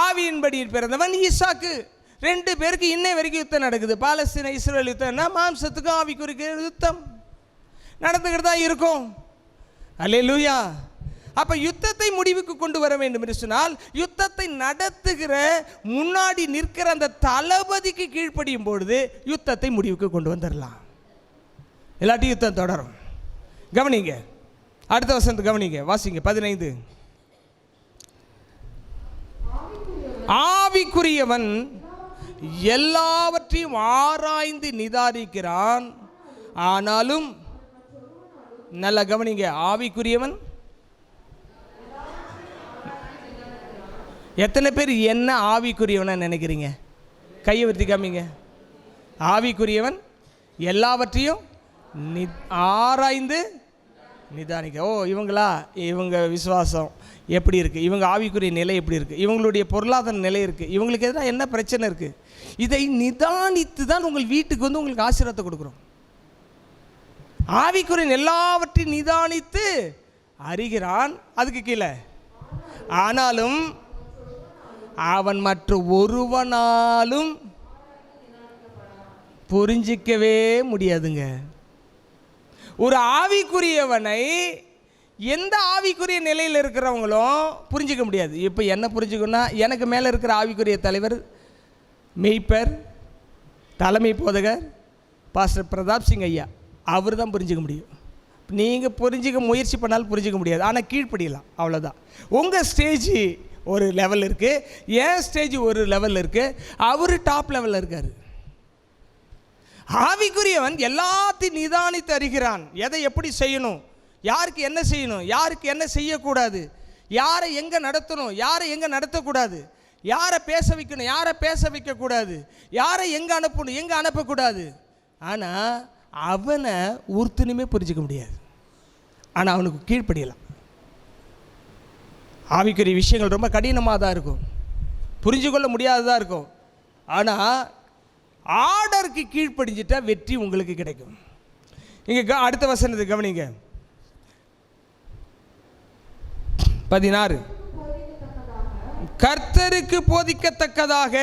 ஆவியின்படி பிறந்தவன் ஈசாக்கு. 2 பேருக்கு இன்னை வரைக்கும் யுத்தம் நடக்குது. பாலஸ்தீன இஸ்ரேல் யுத்தம்னா மாம்சத்துக்கும் ஆவிக்குரிய யுத்தம் நடந்துக்கிட்டு தான் இருக்கும். அல்லேலூயா. அப்போ யுத்தத்தை முடிவுக்கு கொண்டு வர வேண்டும் என்று சொன்னால் யுத்தத்தை நடத்துகிற முன்னாடி நிற்கிற அந்த தளபதிக்கு கீழ்ப்படியும் பொழுது யுத்தத்தை முடிவுக்கு கொண்டு வந்துடலாம். இல்லாட்டி யுத்தம் தொடரும். கவனிங்க, அடுத்த வசனத்தை கவனிங்க, வாசிங்க 15. ஆவிக்குரியவன் எல்லாவற்றையும் ஆராய்ந்து நிதானிக்கிறான், ஆனாலும் நல்ல கவனிங்க, ஆவிக்குரியவன் எத்தனை பேர் என்ன ஆவிக்குரியவனை நினைக்கிறீங்க? கையை உயர்த்தி காமிங்க. ஆவிக்குரியவன் எல்லாவற்றையும் ஆராய்ந்து நிதானிக்க. ஓ, இவங்க விசுவாசம் எப்படி இருக்குது, இவங்க ஆவிக்குரிய நிலை எப்படி இருக்குது, இவங்களுடைய பொருளாதார நிலை இருக்குது, இவங்களுக்கு எதாவது என்ன பிரச்சனை இருக்குது, இதை நிதானித்து தான் உங்கள் வீட்டுக்கு வந்து உங்களுக்கு ஆசீர்வாதத்தை கொடுக்குறோம். ஆவிக்குரிய எல்லாவற்றையும் நிதானித்து அறிகிறான். அதுக்கு கீழே ஆனாலும் அவன் மற்ற ஒருவனாலும் புரிஞ்சிக்கவே முடியாதுங்க. ஒரு ஆவிக்குரியவனை எந்த ஆவிக்குரிய நிலையில் இருக்கிறவங்களும் புரிஞ்சிக்க முடியாது. இப்போ என்ன புரிஞ்சுக்கணும்னா, எனக்கு மேலே இருக்கிற ஆவிக்குரிய தலைவர், மெய்ப்பர், தலைமை போதகர் பாஸ்டர் பிரதாப் சிங் ஐயா, அவர் தான் புரிஞ்சிக்க முடியும். நீங்கள் புரிஞ்சிக்க முயற்சி பண்ணாலும் புரிஞ்சிக்க முடியாது. ஆனால் கீழ்ப்படியலாம், அவ்வளோதான். உங்கள் ஸ்டேஜ் ஒரு லெவல் இருக்குது, என் ஸ்டேஜ் ஒரு லெவலில் இருக்குது, அவர் டாப் லெவலில் இருக்கார். ஆவிக்குரியவன் எல்லாத்தையும் நிதானித்து அறிகிறான். எதை எப்படி செய்யணும், யாருக்கு என்ன செய்யணும், யாருக்கு என்ன செய்யக்கூடாது, யாரை எங்கே நடத்தணும், யாரை எங்கே நடத்தக்கூடாது, யாரை பேச வைக்கணும், யாரை பேச வைக்கக்கூடாது, யாரை எங்கே அனுப்பணும், எங்கே அனுப்பக்கூடாது. ஆனால் அவனை ஒருத்தனுமே புரிஞ்சிக்க முடியாது. ஆனால் அவனுக்கு கீழ்ப்படியலாம். ஆவிக்குரிய விஷயங்கள் ரொம்ப கடினமாக தான் இருக்கும், புரிஞ்சு கொள்ள முடியாததாக இருக்கும். ஆனால் ஆர்டருக்கு கீழ்ப்படிஞ்சிட்டா வெற்றி உங்களுக்கு கிடைக்கும். இங்கே அடுத்த வசனத்தை கவனிங்க. 16 கர்த்தருக்கு போதிக்கத்தக்கதாக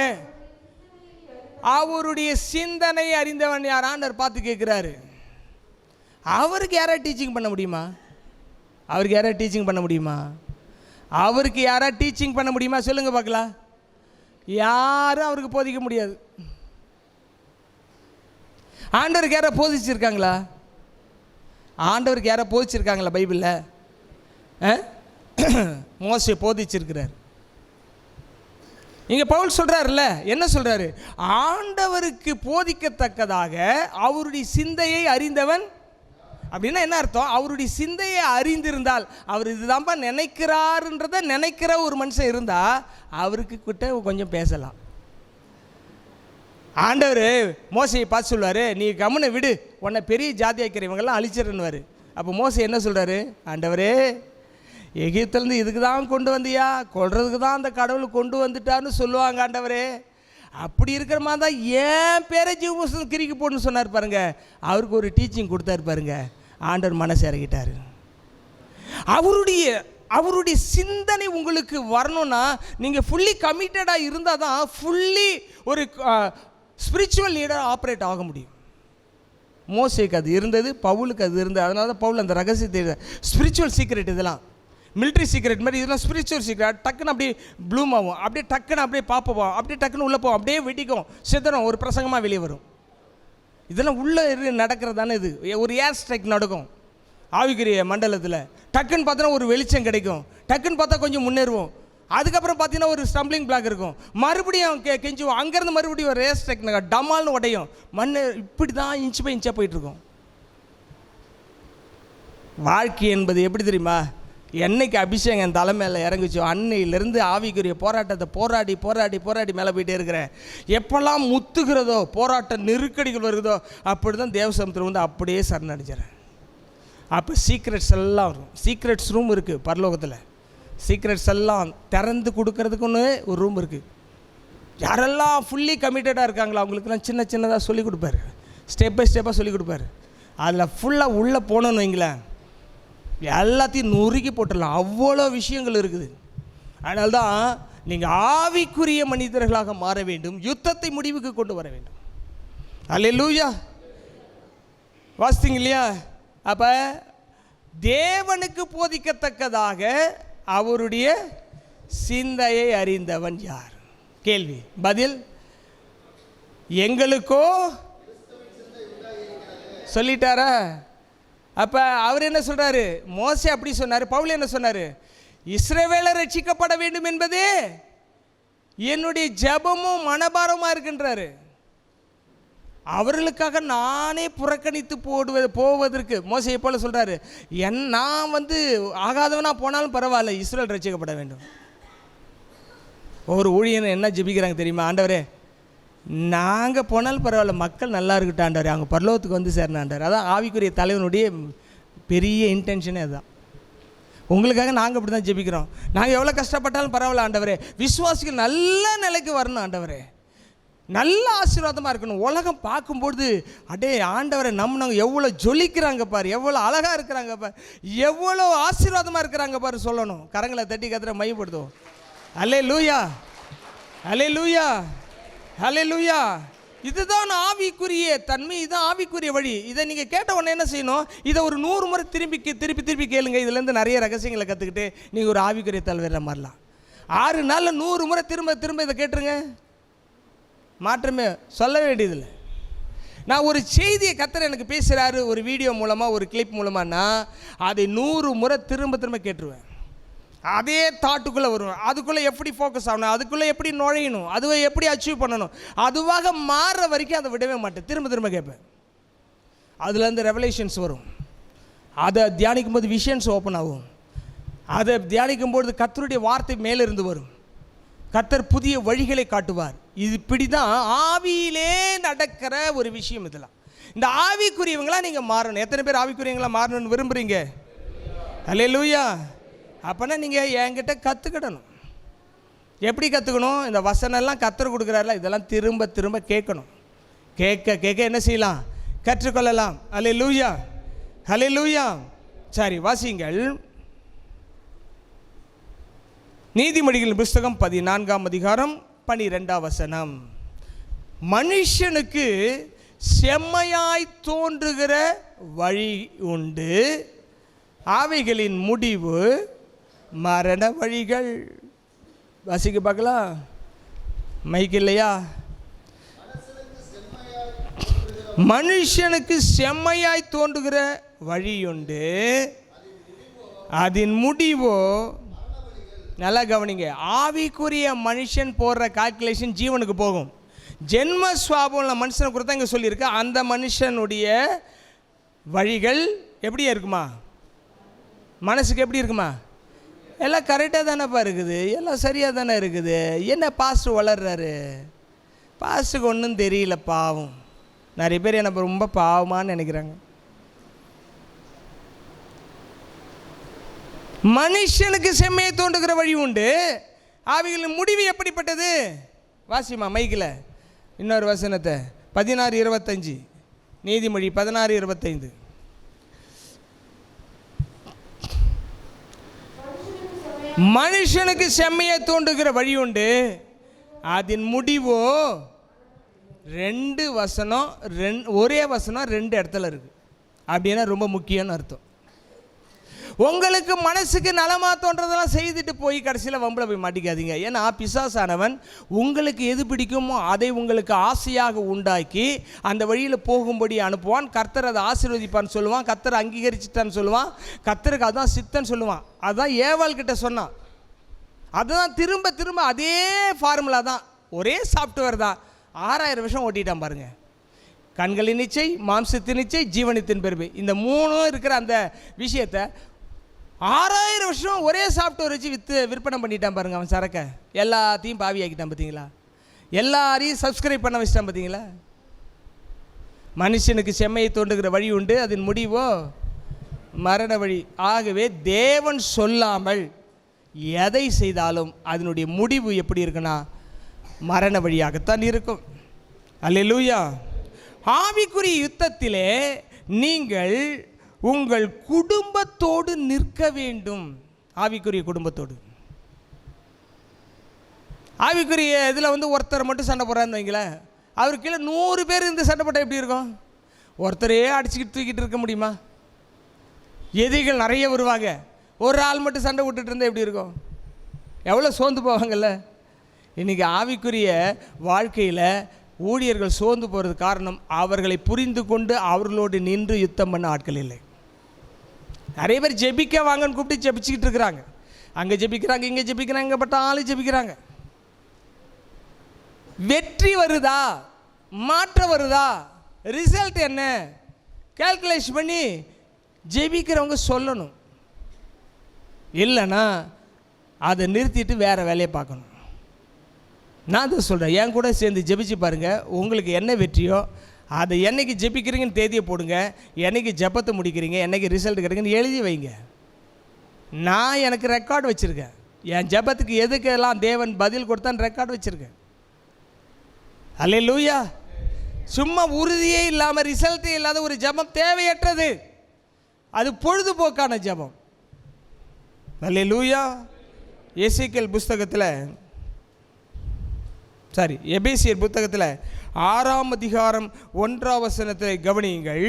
அவருடைய சிந்தனை அறிந்தவன் யார்? ஆண்டவர் பார்த்து கேட்குறாரு. அவருக்கு யாராவது டீச்சிங் பண்ண முடியுமா? அவருக்கு யாராவது டீச்சிங் பண்ண முடியுமா? அவருக்கு யாராவது டீச்சிங் பண்ண முடியுமா? சொல்லுங்க பார்க்கலாம். யாரும் அவருக்கு போதிக்க முடியாது. ஆண்டவருக்கு யாரை போதிச்சிருக்காங்களா? ஆண்டவருக்கு யாரை போதிச்சிருக்காங்களா பைபிளில்? மோசே போதிச்சிருக்கிறார். இங்கே பவுல் சொல்கிறார்ல, என்ன சொல்கிறாரு? ஆண்டவருக்கு போதிக்கத்தக்கதாக அவருடைய சிந்தையை அறிந்தவன். அப்படின்னா என்ன அர்த்தம்? அவருடைய சிந்தையை அறிந்திருந்தால், அவர் இதுதான்ப்பா நினைக்கிறாருன்றதை நினைக்கிற ஒரு மனுஷன் இருந்தால் அவருக்கு கிட்ட கொஞ்சம் பேசலாம். ஆண்டவர் மோசையை பார்த்து சொல்லுவார், நீ கம்முனை விடு, உன்னை பெரிய ஜாதி ஆக்கிற இவங்கெல்லாம் அழிச்சிருன்னுவார். அப்போ மோசை என்ன சொல்கிறாரு? ஆண்டவரே, எகிப்திலேருந்து இதுக்கு தான் கொண்டு வந்தியா, கொள்றதுக்கு தான் அந்த கடவுள் கொண்டு வந்துட்டான்னு சொல்லுவாங்க. ஆண்டவரே, அப்படி இருக்கிற மாதிரி தான் ஏன் பேரை ஜீவபுஸ்தகம் கிறுக்கி போட்டுன்னு சொன்னார் பாருங்க. அவருக்கு ஒரு டீச்சிங் கொடுத்தாரு பாருங்க. ஆண்டவர் மனசு இறங்கிட்டார். அவருடைய சிந்தனை உங்களுக்கு வரணும்னா நீங்கள் ஃபுல்லி கமிட்டடாக இருந்தால் தான் ஃபுல்லி ஒரு ஸ்பிரிச்சுவல் லீடர் ஆப்ரேட் ஆக முடியும். மோசேக்கு அது இருந்தது, பவுலுக்கு அது இருந்தது. அதனால தான் பவுல் அந்த ரகசியத்தை, ஸ்பிரிச்சுவல் சீக்ரெட், இதெல்லாம் மிலிட்ரி சீக்ரெட் மாதிரி, இதெல்லாம் ஸ்பிரிச்சுவல் சீக்ரெட். டக்குன்னு அப்படியே ப்ளூம் ஆகும், அப்படியே டக்குன்னு அப்படியே பார்ப்போம், அப்படியே டக்குன்னு உள்ளே போவோம், அப்படியே வெட்டிக்கும், சிதறும், ஒரு பிரசங்கமாக வெளியே வரும். இதெல்லாம் உள்ளே நடக்கிறது தானே. இது ஒரு ஏர் ஸ்ட்ரைக் நடக்கும் ஆவிக்குரிய மண்டலத்தில். டக்குன்னு பார்த்தோன்னா ஒரு வெளிச்சம் கிடைக்கும், டக்குன்னு பார்த்தா கொஞ்சம் முன்னேறுவோம். அதுக்கப்புறம் பார்த்தீங்கன்னா ஒரு ஸ்டம்பிளிங் பிளாக் இருக்கும், மறுபடியும் கெஞ்சுவோம், அங்கேருந்து மறுபடியும் ஒரு ஏர் ஸ்ட்ரைக் டமால்னு உடையும், மண். இப்படி தான் இன்ச்சு பை இன்ச்சாக போயிட்டுருக்கோம். வாழ்க்கை என்பது எப்படி தெரியுமா? என்னைக்கு அபிஷேகம் என் தலைமையில் இறங்குச்சோ அன்னையிலேருந்து ஆவிக்குரிய போராட்டத்தை போராடி போராடி போராடி மேலே போயிட்டே இருக்கிறேன். எப்போல்லாம் முத்துகிறதோ, போராட்ட நெருக்கடிகள் வருதோ, அப்படி தான் தேவசமுத்திரம் வந்து அப்படியே சரணடைஞ்சிடறேன். அப்போ சீக்ரெட்ஸ் எல்லாம் வரும். சீக்ரெட்ஸ் ரூம் இருக்குது பரலோகத்தில். சீக்ரெட்ஸ் எல்லாம் திறந்து கொடுக்கறதுக்குன்னு ஒரு ரூம் இருக்குது. யாரெல்லாம் ஃபுல்லி கமிட்டடாக இருக்காங்களோ அவங்களுக்குலாம் சின்ன சின்னதாக சொல்லிக் கொடுப்பாரு, ஸ்டெப் பை ஸ்டெப்பாக சொல்லிக் கொடுப்பாரு. அதில் ஃபுல்லாக உள்ளே போனோன்னு வைங்களேன், எல்லாத்தையும் நொறுக்கி போட்டுடலாம். அவ்வளோ விஷயங்கள் இருக்குது. அதனால தான் நீங்கள் ஆவிக்குரிய மனிதர்களாக மாற வேண்டும், யுத்தத்தை முடிவுக்கு கொண்டு வர வேண்டும். அல்லேலூயா. வாசித்தீங்க இல்லையா? அப்போ தேவனுக்கு போதிக்கத்தக்கதாக அவருடைய சிந்தையை அறிந்தவன் யார்? கேள்வி. பதில், எங்களுக்கோ சொல்லிட்டாரா? அப்போ அவர் என்ன சொல்கிறாரு? மோசே அப்படி சொன்னார், பவுல் என்ன சொன்னார்? இஸ்ரவேலர் ரட்சிக்கப்பட வேண்டும் என்பதே என்னுடைய ஜெபமும் மனபாரமாக இருக்கின்றாரு. அவர்களுக்காக நானே புறக்கணித்து போவதற்கு மோசையை போல சொல்கிறாரு, நான் ஆகாதவனாக போனாலும் பரவாயில்ல, இஸ்ரவேல் ரட்சிக்கப்பட வேண்டும். ஒரு ஊழியன் என்ன ஜெபிக்கிறாங்க தெரியுமா? ஆண்டவரே, நாங்கள் போனாலும் பரவாயில்ல, மக்கள் நல்லா இருக்கட்டும் ஆண்டவரே, அவங்க பரலோகத்துக்கு வந்து சேரணும் ஆண்டவர். அதான் ஆவிக்குரிய தலைவனுடைய பெரிய இன்டென்ஷனே அதுதான். உங்களுக்காக நாங்கள் அப்படி தான் ஜெபிக்கிறோம். நாங்கள் எவ்வளோ கஷ்டப்பட்டாலும் பரவாயில்ல ஆண்டவரே, விசுவாசிகள் நல்ல நிலைக்கு வரணும் ஆண்டவரே, நல்ல ஆசீர்வாதமாக இருக்கணும். உலகம் பார்க்கும்போது அடே ஆண்டவரை நம்பினவங்க எவ்வளோ ஜொலிக்கிறாங்க பாரு, எவ்வளோ அழகாக இருக்கிறாங்க பாரு, எவ்வளோ ஆசீர்வாதமாக இருக்கிறாங்க பாரு சொல்லணும். கரங்களை தட்டி கத்துற மையப்படுத்துவோம். அல்லேலூயா, அல்லேலூயா, அல்லேலூயா. இதுதான் ஆவிக்குரிய தன்மை, இதுதான் ஆவிக்குரிய வழி. இதை நீங்கள் கேட்ட உடனே என்ன செய்யணும்? இதை ஒரு 100 முறை திருப்பி கேளுங்க. இதுலேருந்து நிறைய ரகசியங்களை கற்றுக்கிட்டு நீங்கள் ஒரு ஆவிக்குரிய தலைவர மாதிரிலாம். 6 நாளில் 100 முறை திரும்ப இதை கேட்டுருங்க. மாற்றமே சொல்ல வேண்டியதில்லை. நான் ஒரு செய்தியை கர்த்தர் எனக்கு பேசுகிறாரு ஒரு வீடியோ மூலமாக, ஒரு கிளிப் மூலமானா அதை 100 முறை திரும்ப கேட்டுருவேன். அதே தாட்டுக்குள்ளே வருவேன். அதுக்குள்ளே எப்படி ஃபோக்கஸ் ஆகணும், அதுக்குள்ளே எப்படி நுழையணும், அதுவை எப்படி அச்சீவ் பண்ணணும், அதுவாக மாறுற வரைக்கும் அதை விடவே மாட்டேன். திரும்ப கேட்பேன். அதுலேருந்து ரெவலேஷன்ஸ் வரும். அதை தியானிக்கும் போது விஷன்ஸ் ஓப்பன் ஆகும். அதை தியானிக்கும்போது கர்த்தருடைய வார்த்தை மேலிருந்து வரும். கர்த்தர் புதிய வழிகளை காட்டுவார். இது இப்படி தான் ஆவியிலே நடக்கிற ஒரு விஷயம். இதெல்லாம் இந்த ஆவிக்குரியவங்களாம் நீங்கள் மாறணும். எத்தனை பேர் ஆவிக்குரியவங்களாம் மாறணும்னு விரும்புகிறீங்க? அல்லேலூயா. அப்போனா நீங்கள் என்கிட்ட கற்றுக்கிடணும். எப்படி கற்றுக்கணும்? இந்த வசனம்லாம் கர்த்தர் கொடுக்குறாருல, இதெல்லாம் திரும்ப கேட்கணும். கேட்க என்ன செய்யலாம்? கற்றுக்கொள்ளலாம். அல்லேலூயா, அல்லேலூயா. சரி, வாசிங்கள். நீதிமொழிகளின் புஸ்தகம் 14ஆம் அதிகாரம் 12ஆம் வசனம். மனுஷனுக்கு செம்மையாய் தோன்றுகிற வழி உண்டு, அவைகளின் முடிவு மரண வழிகள். வாசிக்க பார்க்கலாம். மைக் இல்லையா? மனுஷனுக்கு செம்மையாய் தோன்றுகிற வழியுண்டு, அதன் முடிவோ. நல்லா கவனிங்க. ஆவிக்குரிய மனுஷன் போடுற கால்குலேஷன் ஜீவனுக்கு போகும். ஜென்ம சுவாபம் மனுஷனை கொடுத்தா இங்கே சொல்லியிருக்கு. அந்த மனுஷனுடைய வழிகள் எப்படியா இருக்குமா? மனசுக்கு எப்படி இருக்குமா? எல்லாம் கரெக்டாக தானேப்பா இருக்குது, எல்லாம் சரியாக தானே இருக்குது. என்ன பாஸ்டர் வளர்றாரு? பாஸ்டருக்கு ஒன்றும் தெரியல, பாவம். நிறைய பேர் என்ன ரொம்ப பாவமானு நினைக்கிறாங்க. மனுஷனுக்கு செம்மையை தோன்றுகிற வழி உண்டு, அவைகளின் முடிவு எப்படிப்பட்டது? வாசிமா மைக்கில் இன்னொரு வசனத்தை. 16:25 நீதிமொழி 16:25. மனுஷனுக்கு செம்மையை தோன்றுகிற வழி உண்டு, அதன் முடிவோ. 2 வசனம், ஒரே வசனம் 2 இடத்துல இருக்கு. அப்படின்னா ரொம்ப முக்கியம்னு அர்த்தம். உங்களுக்கு மனசுக்கு நலமாக தோன்றதெல்லாம் செய்துட்டு போய் கடைசியில் வம்பில் போய் மாட்டிக்காதீங்க. ஏன்னா பிசாசானவன் உங்களுக்கு எது பிடிக்குமோ அதை உங்களுக்கு ஆசையாக உண்டாக்கி அந்த வழியில் போகும்படி அனுப்புவான். கர்த்தர் அதை ஆசீர்வதிப்பான்னு சொல்லுவான், கர்த்தர் அங்கீகரிச்சிட்டான்னு சொல்லுவான், கர்த்தருக்கு அதுதான் சித்தன்னு சொல்லுவான். அதுதான் ஏவாள் கிட்ட சொன்னான். அதுதான் திரும்ப அதே ஃபார்முலா தான், ஒரே சாஃப்ட்வேர் தான். 6000 வருஷம் ஓட்டிட்டான் பாருங்க. கண்களின் இச்சை, மாம்சத்தின் இச்சை, ஜீவனத்தின் பெருமை, இந்த 3 இருக்கிற அந்த விஷயத்தை 6000 வருஷம் ஒரே சாஃப்ட்வேர் வச்சு விற்பனை பண்ணிட்டான் பாருங்க. அவன் சரக்க எல்லாத்தையும் பாவி ஆக்கிட்டான். பார்த்தீங்களா? எல்லாரையும் சப்ஸ்கிரைப் பண்ண வச்சிட்டான். பார்த்தீங்களா? மனுஷனுக்கு செம்மையை தோன்றுகிற வழி உண்டு, அதன் முடிவோ மரண வழி. ஆகவே தேவன் சொல்லாமல் எதை செய்தாலும் அதனுடைய முடிவு எப்படி இருக்குன்னா மரண வழியாகத்தான் இருக்கும். அல்லேலூயா. ஆவிக்குரிய யுத்தத்திலே நீங்கள் உங்கள் குடும்பத்தோடு நிற்க வேண்டும். ஆவிக்குரிய குடும்பத்தோடு. ஆவிக்குரிய இதில் ஒருத்தர் மட்டும் சண்டை போடுறான்னு வைங்களேன், அவருக்கு கீழே 100 பேர் இருந்து சண்டை போட்டால் எப்படி இருக்கும்? ஒருத்தரே அடிச்சுக்கிட்டு தூக்கிட்டு இருக்க முடியுமா? எதிரிகள் நிறைய வருவாங்க. ஒரு ஆள் மட்டும் சண்டை விட்டுட்டு இருந்தால் எப்படி இருக்கும்? எவ்வளோ சோர்ந்து போவாங்கல்ல. இன்றைக்கி ஆவிக்குரிய வாழ்க்கையில் ஊழியர்கள் சோர்ந்து போகிறது காரணம் அவர்களை புரிந்து கொண்டு அவர்களோடு நின்று யுத்தம் பண்ண ஆட்கள் இல்லை. நிறைய பேர் ஜெபிக்க வாங்கன்னு கூப்பிட்டு ஜெபிச்சுக்கிட்டு இருக்கிறாங்க. அங்கே ஜெபிக்கிறாங்க, இங்கே ஜெபிக்கிறாங்க, இங்கே பட்ட ஆளு ஜெபிக்கிறாங்க. வெற்றி வருதா, மாற்றம் வருதா, ரிசல்ட் என்ன கால்குலேஷன் பண்ணி ஜெபிக்கிறவங்க சொல்லணும். இல்லைன்னா அதை நிறுத்திட்டு வேறு வேலையை பார்க்கணும். நான் தான் சொல்கிறேன், என் கூட சேர்ந்து ஜெபிச்சு பாருங்கள். உங்களுக்கு என்ன வெற்றியோ அதை என்னைக்கு ஜெபிக்கிறீங்கன்னு தேதியை போடுங்க, என்னைக்கு ஜெபத்தை முடிக்கிறீங்க, என்னைக்கு ரிசல்ட் கிடைக்குன்னு எழுதி வைங்க. நான் எனக்கு ரெக்கார்டு வச்சுருக்கேன். என் ஜெபத்துக்கு எதுக்கெல்லாம் தேவன் பதில் கொடுத்தான்னு ரெக்கார்டு வச்சுருக்கேன். அல்லேலூயா. சும்மா உறுதியே இல்லாமல் ரிசல்ட்டே இல்லாத ஒரு ஜெபம் தேவையற்றது. அது பொழுதுபோக்கான ஜெபம். அல்லேலூயா. எசேக்கியேல் புஸ்தகத்தில் எபேசியர் புத்தகத்தில் 6ஆம் அதிகாரம் 1ஆம் வசனத்தை கவனியுங்கள்.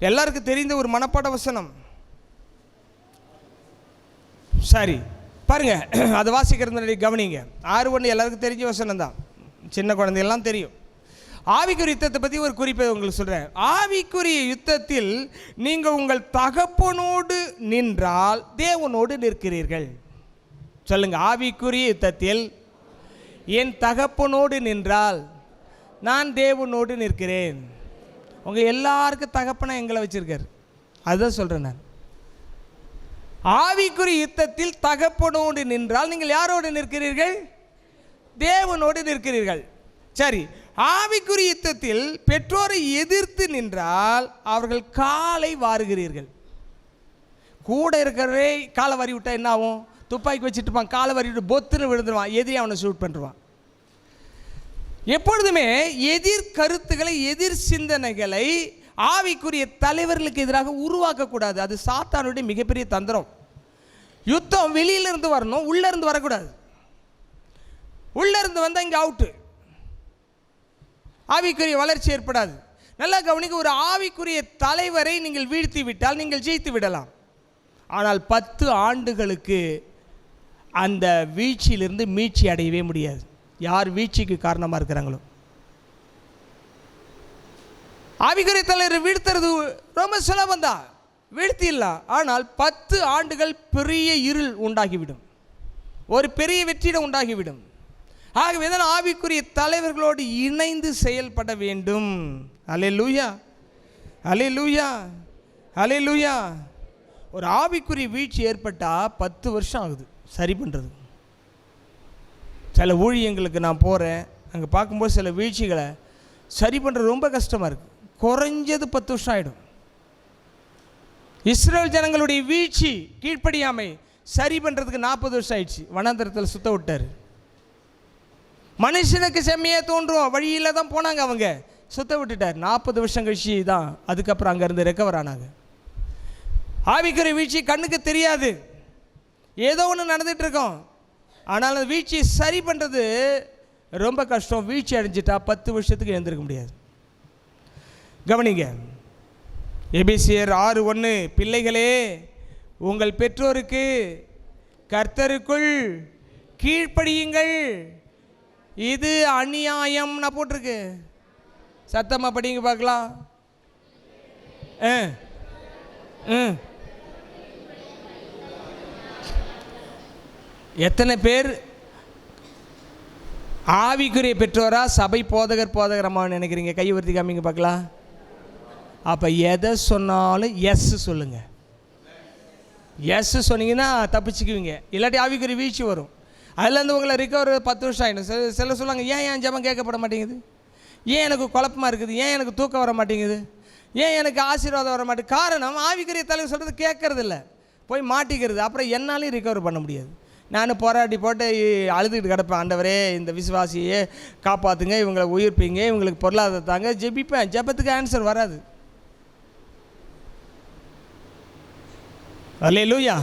எல்லாருக்கும் தெரிந்த ஒரு மனப்பாட வசனம். பாருங்க, அதை வாசிக்கிறது கவனிங்க. 6:1 எல்லாருக்கும் தெரிஞ்ச வசனம் தான், சின்ன குழந்தையெல்லாம் தெரியும். ஆவிக்குரிய யுத்தத்தை பற்றி ஒரு குறிப்பை உங்களுக்கு சொல்கிறேன். ஆவிக்குரிய யுத்தத்தில் நீங்கள் உங்கள் தகப்பனோடு நின்றால் தேவனோடு நிற்கிறீர்கள். சொல்லுங்க, ஆவிக்குரிய யுத்தத்தில் என் தகப்பனோடு நின்றால் நான் தேவனோடு நிற்கிறேன். உங்கள் எல்லாருக்கும் தகப்பனா எங்களை வச்சிருக்கார், அதுதான் சொல்கிறேன் நான். ஆவிக்குரிய யுத்தத்தில் தகப்பனோடு நின்றால் நீங்கள் யாரோடு நிற்கிறீர்கள்? தேவனோடு நிற்கிறீர்கள். சரி, ஆவிக்குரிய யுத்தத்தில் பெற்றோரை எதிர்த்து நின்றால் அவர்கள் காலை வாருகிறீர்கள். கூட இருக்கிறவரே காலை வாரி விட்டா என்ன ஆகும்? துப்பாக்கி வச்சுட்டுப்பான், காலை வாரி விட்டு பொத்துன்னு விழுந்துருவான், எதிரி அவனை ஷூட் பண்ணுவான். எப்பொழுதுமே எதிர் கருத்துக்களை, எதிர் சிந்தனைகளை ஆவிக்குரிய தலைவர்களுக்கு எதிராக உருவாக்கக்கூடாது. அது சாத்தானுடைய மிகப்பெரிய தந்திரம். யுத்தம் வெளியிலிருந்து வரணும், உள்ளேருந்து வரக்கூடாது. உள்ளேருந்து வந்தால் இங்கே அவுட்டு, ஆவிக்குரிய வளர்ச்சி ஏற்படாது. நல்லா கவனிக்க, ஒரு ஆவிக்குரிய தலைவரை நீங்கள் வீழ்த்தி விட்டால் நீங்கள் ஜெயித்து விடலாம். ஆனால் 10 ஆண்டுகளுக்கு அந்த வீழ்ச்சியிலிருந்து மீட்சி அடையவே முடியாது. யார் வீழ்ச்சிக்கு காரணமாக இருக்கிறாங்களோ. ஆவிக்குரிய தலைவர் வீழ்த்துறது ரொம்ப சுலபந்தான், வீழ்த்திடலாம். ஆனால் 10 ஆண்டுகள் பெரிய இருள் உண்டாகிவிடும், ஒரு பெரிய வெற்றிடம் உண்டாகிவிடும். ஆகவே தான் ஆவிக்குரிய தலைவர்களோடு இணைந்து செயல்பட வேண்டும். அல்லேலூயா, அல்லேலூயா, அல்லேலூயா. ஒரு ஆவிக்குரிய வீழ்ச்சி ஏற்பட்டால் 10 வருஷம் ஆகுது சரி பண்ணுறது. சில ஊழியங்களுக்கு நான் போகிறேன், அங்கே பார்க்கும்போது சில வீழ்ச்சிகளை சரி பண்ணுறது ரொம்ப கஷ்டமாக இருக்குது. குறைஞ்சது 10 வருஷம் ஆகிடும். இஸ்ரேல் ஜனங்களுடைய வீழ்ச்சி, கீழ்ப்படியாமை சரி பண்ணுறதுக்கு 40 வருஷம் ஆயிடுச்சு. வனாந்தரத்தில் சுத்த விட்டார். மனுஷனுக்கு செம்மையாக தோன்றும் வழியில் தான் போனாங்க, அவங்க சுத்த விட்டுட்டார். 40 வருஷம் கழிச்சு தான் அதுக்கப்புறம் அங்கேருந்து ரெக்கவர் ஆனாங்க. ஆவிக்குரிய வீழ்ச்சி கண்ணுக்கு தெரியாது, ஏதோ ஒன்று நடந்துகிட்ருக்கோம். ஆனால் அந்த வீழ்ச்சியை சரி பண்ணுறது ரொம்ப கஷ்டம். வீழ்ச்சி அடைஞ்சிட்டா 10 வருஷத்துக்கு எழுந்திருக்க முடியாது. கவனிங்க, எபேசியர் 6:1, பிள்ளைகளே உங்கள் பெற்றோருக்கு கர்த்தருக்குள் கீழ்ப்படியுங்கள், இது அநியாயம். நான் போட்டிருக்கு, சத்தமாக படிங்க பார்க்கலாம். எத்தனை பேர் ஆவிக்குரிய பெற்றோரா சபை போதகரமா நினைக்கிறீங்க? கை உயர்த்தி காமிங்க பார்க்கலாம். அப்போ எதை சொன்னாலும் எஸ் சொல்லுங்கள். எஸ் சொன்னீங்கன்னா தப்பிச்சுக்குவீங்க, இல்லாட்டி ஆவிக்குரிய வீழ்ச்சி வரும். அதுலேருந்து உங்களை ரிகவர் 10 வருஷம் ஆகிடும். சில சொல்லுவாங்க, ஏன் ஜெபம் கேட்கப்பட மாட்டேங்குது, ஏன் எனக்கு குழப்பமாக இருக்குது, ஏன் எனக்கு தூக்கம் வர மாட்டேங்குது, ஏன் எனக்கு ஆசீர்வாதம் வர மாட்டேங்குது. காரணம் ஆவிக்குரிய தலைவர் சொல்கிறது கேட்கறது இல்லை, போய் மாட்டிக்கிறது. அப்புறம் என்னாலையும் ரிகவர் பண்ண முடியாது. நான் போராடி போட்டு அழுதுகிட்டு கிடப்பேன், ஆண்டவரே இந்த விசுவாசியை காப்பாற்றுங்க, இவங்களை உயிர்ப்பீங்க, இவங்களுக்கு பொருளாதார தாங்க, ஜெபிப்பேன். ஜெபத்துக்கு ஆன்சர் வராது. அல்லேலூயா.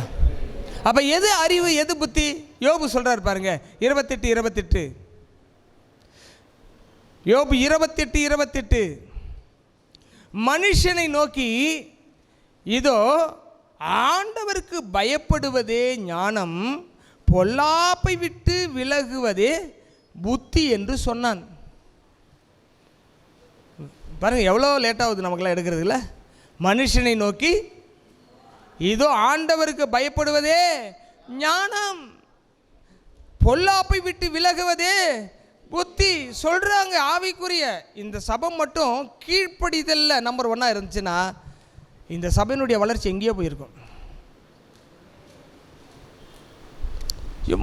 அப்போ எது அறிவு, எது புத்தி? யோபு சொல்கிறார் பாருங்க, 28:28. யோபு 28:28. மனுஷனை நோக்கி இதோ ஆண்டவருக்கு பயப்படுவதே ஞானம், பொல்லாப்பை விட்டு விலகுவதே புத்தி என்று சொன்னான். பாருங்க எவ்வளோ லேட்டாகுது நமக்குலாம் எடுக்கிறதுல. மனுஷனை நோக்கி இதோ ஆண்டவருக்கு பயப்படுவதே ஞானம், பொல்லாப்பை விட்டு விலகுவதே புத்தி சொல்கிறாங்க. ஆவிக்குரிய இந்த சபை மட்டும் கீழ்ப்படிதல்ல நம்பர் 1 இருந்துச்சுன்னா இந்த சபையினுடைய வளர்ச்சி எங்கேயோ போயிருக்கும்.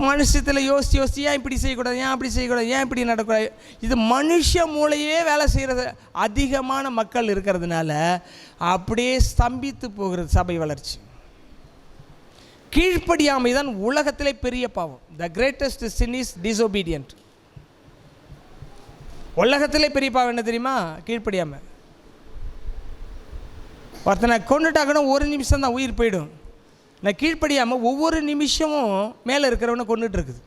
மனுஷத்தில் யோசித்து ஏன் இப்படி செய்யக்கூடாது, ஏன் அப்படி செய்யக்கூடாது, ஏன் இப்படி நடக்கூடாது. இது மனுஷ மூளையே வேலை செய்கிறது அதிகமான மக்கள் இருக்கிறதுனால அப்படியே ஸ்தம்பித்து போகிறது சபை வளர்ச்சி. கீழ்ப்படியாமை தான் உலகத்திலே பெரிய பாவம். The greatest sin is disobedient. உலகத்திலே பெரிய பாவம் என்ன தெரியுமா? கீழ்ப்படியாமை. ஒருத்தனை கொண்டுட்டாக்கணும், ஒரு நிமிஷம் தான் உயிர் போயிடும். நான் கீழ்ப்படியாமல் ஒவ்வொரு நிமிஷமும் மேலே இருக்கிறவனை கொண்டுட்டு இருக்குது.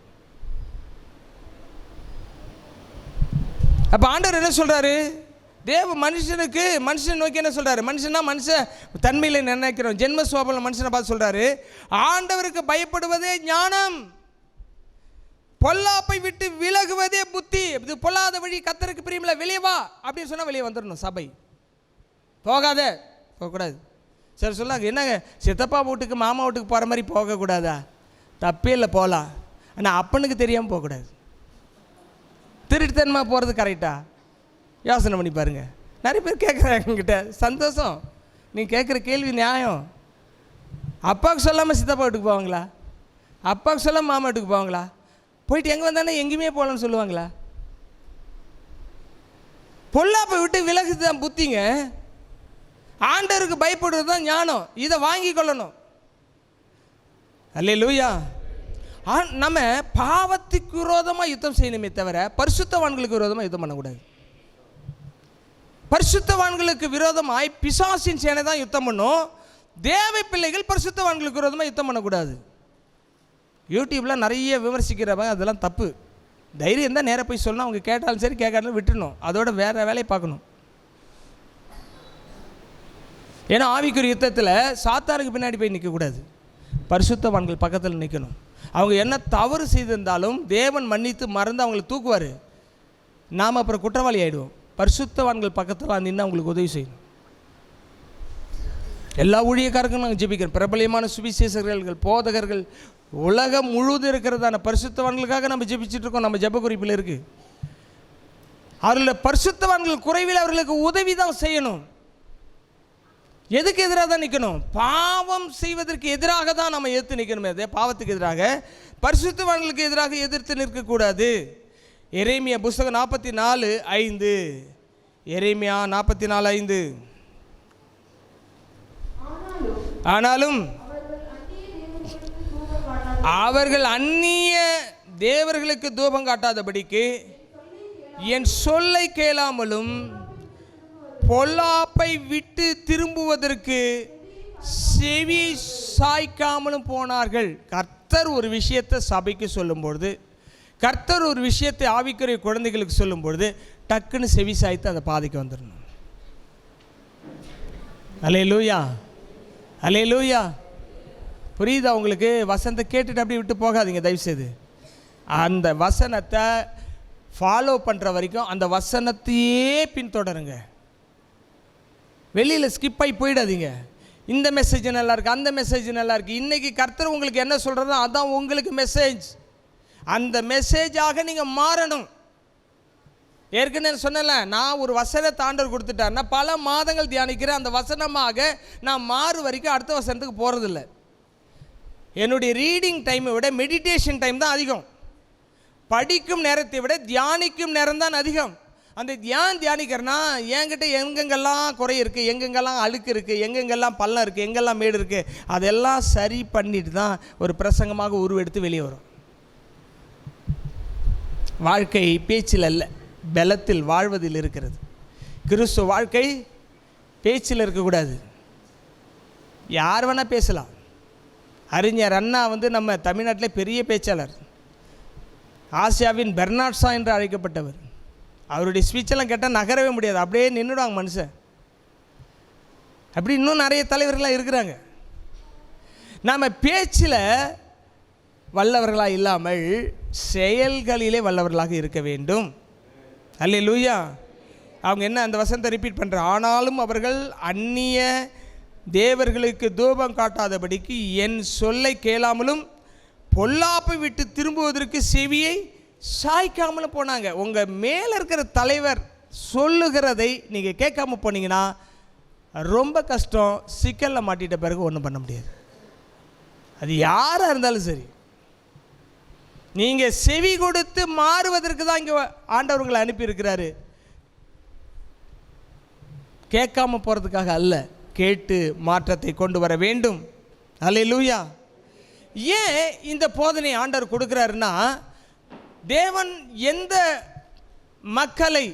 அப்போ ஆண்டவர் என்ன சொல்கிறாரு? மனுஷன் நோக்கி என்ன சொல்கிறாரு? மனுஷன்னா மனுஷன் தன்மையில் நினைக்கிறோம், ஜென்ம சுவாபம் மனுஷனை பார்த்து சொல்கிறாரு, ஆண்டவருக்கு பயப்படுவதே ஞானம், பொல்லாப்பை விட்டு விலகுவதே புத்தி. இது பொல்லாத வழி கர்த்தருக்கு பிரியமில்லை, வெளியே வா அப்படின்னு சொன்னால் வெளியே வந்துடணும். சபை போகாத, போகக்கூடாது. சரி சொல்லாங்க, என்னங்க சித்தப்பா வீட்டுக்கு மாமா வீட்டுக்கு போகிற மாதிரி போகக்கூடாதா? தப்பே இல்லை, போகலாம். ஆனால் அப்பனுக்கு தெரியாமல் போகக்கூடாது. திருட்டுத்தனமாக போகிறது கரெக்டா? யோசனை பண்ணி பாருங்கள். நிறைய பேர் கேட்குறாங்க என்கிட்ட, சந்தோஷம், நீங்கள் கேட்குற கேள்வி நியாயம். அப்பாவுக்கு சொல்லாமல் சித்தப்பா வீட்டுக்கு போவாங்களா? அப்பாவுக்கு சொல்லாமல் மாமா வீட்டுக்கு போவாங்களா? போயிட்டு எங்கே வந்தானே எங்கேயுமே போகலான்னு சொல்லுவாங்களா? பொல்லாப்பை விட்டு விலகுது தான் புத்திங்க. ஆண்டவருக்கு பயப்படுறது தான் ஞானம். இதை வாங்கி கொள்ளணும். அல்லேலூயா. நம்ம பாவத்துக்கு விரோதமாக யுத்தம் செய்யணுமே தவிர பரிசுத்தவான்களுக்கு விரோதமாக யுத்தம் பண்ணக்கூடாது. பரிசுத்தவான்களுக்கு விரோதமாய் பிசாசின் சேனை தான் யுத்தம் பண்ணும். தேவ பிள்ளைகள் பரிசுத்தவான்களுக்கு விரோதமாக யுத்தம் பண்ணக்கூடாது. யூடியூப்பில் நிறைய விமர்சிக்கிறவங்க, அதெல்லாம் தப்பு. தைரியம் தான் நேராக போய் சொல்லணும். அவங்க கேட்டாலும் சரி கேட்காலும் விட்டுணும். அதோட வேறு வேலையை பார்க்கணும். ஏன்னா ஆவிக்குரிய யுத்தத்தில் சாத்தானுக்கு பின்னாடி போய் நிற்கக்கூடாது, பரிசுத்தவான்கள் பக்கத்தில் நிற்கணும். அவங்க என்ன தவறு செய்திருந்தாலும் தேவன் மன்னித்து மறந்து அவங்களை தூக்குவார். நாம் அப்புறம் குற்றவாளி ஆகிடுவோம். பரிசுத்தவான்கள் பக்கத்தில் நின்று அவங்களுக்கு உதவி செய்யணும். எல்லா ஊழியக்காரர்களும் நாங்கள் ஜெபிக்கிறோம். பிரபலியமான சுவிசேஷகர்கள், போதகர்கள் உலகம் முழுவதும் இருக்கிறதான பரிசுத்தவான்களுக்காக நம்ம ஜெபிச்சுட்ருக்கோம். நம்ம ஜெப குறிப்பில் இருக்குது. அவர்களுடைய பரிசுத்தவான்கள் குறைவில் அவர்களுக்கு உதவி தான் செய்யணும். எதுக்கு எதிராக தான் நிற்கணும்? பாவம் செய்வதற்கு எதிராக தான் நம்ம எதிர்த்து நிற்கணுமே. அதே பாவத்துக்கு எதிராக, பரிசுத்தவான்களுக்கு எதிராக எதிர்த்து நிற்கக்கூடாது. எரேமியா புஸ்தகம் 44:5. எரேமியா 44:5. ஆனாலும் அவர்கள் அந்நிய தேவர்களுக்கு தூபம் காட்டாதபடிக்கு என் சொல்லை கேளாமலும் பொல்லாப்பை விட்டு திரும்புவதற்கு செவி சாய்க்காமலும் போனார்கள். கர்த்தர் ஒரு விஷயத்தை சபைக்கு சொல்லும்பொழுது, கர்த்தர் ஒரு விஷயத்தை ஆவிக்குரிய குழந்தைகளுக்கு சொல்லும்பொழுது டக்குன்னு செவி சாய்த்து அந்த பாதைக்கு வந்துடணும். அல்லேலூயா, அல்லேலூயா. புரியுதா உங்களுக்கு? வசனத்தை கேட்டுட்டு அப்படி விட்டு போகாதீங்க தயவுசெய்து. அந்த வசனத்தை ஃபாலோ பண்ணுற வரைக்கும் அந்த வசனத்தையே பின்தொடருங்க. வெளியில் ஸ்கிப் ஆகி போயிடாதீங்க. இந்த மெசேஜ் நல்லா இருக்குது, அந்த மெசேஜ் நல்லா இருக்குது. இன்றைக்கி கர்த்தர் உங்களுக்கு என்ன சொல்கிறதோ அதான் உங்களுக்கு மெசேஜ். அந்த மெசேஜாக நீங்கள் மாறணும். ஏற்கனவே சொன்னல, நான் ஒரு வசனத்தை ஆண்டவர் கொடுத்துட்டாருன்னா பல மாதங்கள் தியானிக்கிறேன். அந்த வசனமாக நான் மாறு வரைக்கும் அடுத்த வசனத்துக்கு போகிறதில்ல. என்னுடைய ரீடிங் டைமை விட மெடிடேஷன் டைம் தான் அதிகம். படிக்கும் நேரத்தை விட தியானிக்கும் நேரம் தான் அதிகம். அந்த தியானிக்கிறேன்னா என்கிட்ட எங்கெங்கெல்லாம் குறை இருக்குது, எங்கெங்கெல்லாம் அழுக்கு இருக்குது, எங்கெங்கெல்லாம் பள்ளம் இருக்குது, எங்கெல்லாம் மேடு இருக்குது, அதெல்லாம் சரி பண்ணிட்டு தான் ஒரு பிரசங்கமாக உருவெடுத்து வெளியே வரும். வாழ்க்கை பேச்சில் அல்ல, பலத்தில் வாழ்வதில் இருக்கிறது. கிறிஸ்துவ வாழ்க்கை பேச்சில் இருக்கக்கூடாது. யார் வேணால் பேசலாம். அறிஞர் அண்ணா நம்ம தமிழ்நாட்டில் பெரிய பேச்சாளர், ஆசியாவின் பெர்னாட் ஷா என்று அழைக்கப்பட்டவர். அவருடைய ஸ்பீச்செல்லாம் கேட்டால் நகரவே முடியாது, அப்படியே நின்றுடுவாங்க மனுஷன். அப்படி இன்னும் நிறைய தலைவர்களாக இருக்கிறாங்க. நாம் பேச்சில் வல்லவர்களாக இல்லாமல் செயல்களிலே வல்லவர்களாக இருக்க வேண்டும். அல்லேலூயா. அவங்க என்ன அந்த வசனத்தை ரிப்பீட் பண்ணுற, ஆனாலும் அவர்கள் அந்நிய தேவர்களுக்கு தூபம் காட்டாதபடிக்கு என் சொல்லை கேளாமலும் பொல்லாப்பை விட்டு திரும்புவதற்கு செவியை சாய்க்காமலும் போனாங்க. உங்கள் மேலே இருக்கிற தலைவர் சொல்லுகிறதை நீங்கள் கேட்காம போனீங்கன்னா ரொம்ப கஷ்டம். சிக்கலில் மாட்டிட்ட பிறகு ஒன்றும் பண்ண முடியாது. அது யாராக இருந்தாலும் சரி. நீங்கள் செவி கொடுத்து மாறுவதற்கு தான் இங்கே ஆண்டவர்களை அனுப்பியிருக்கிறாரு, கேட்காம போகிறதுக்காக அல்ல, கேட்டு மாற்றத்தை கொண்டு வர வேண்டும். அல்லேலூயா. ஏன் இந்த போதனை ஆண்டவர் கொடுக்குறாருன்னா, தேவன் எந்த மக்களை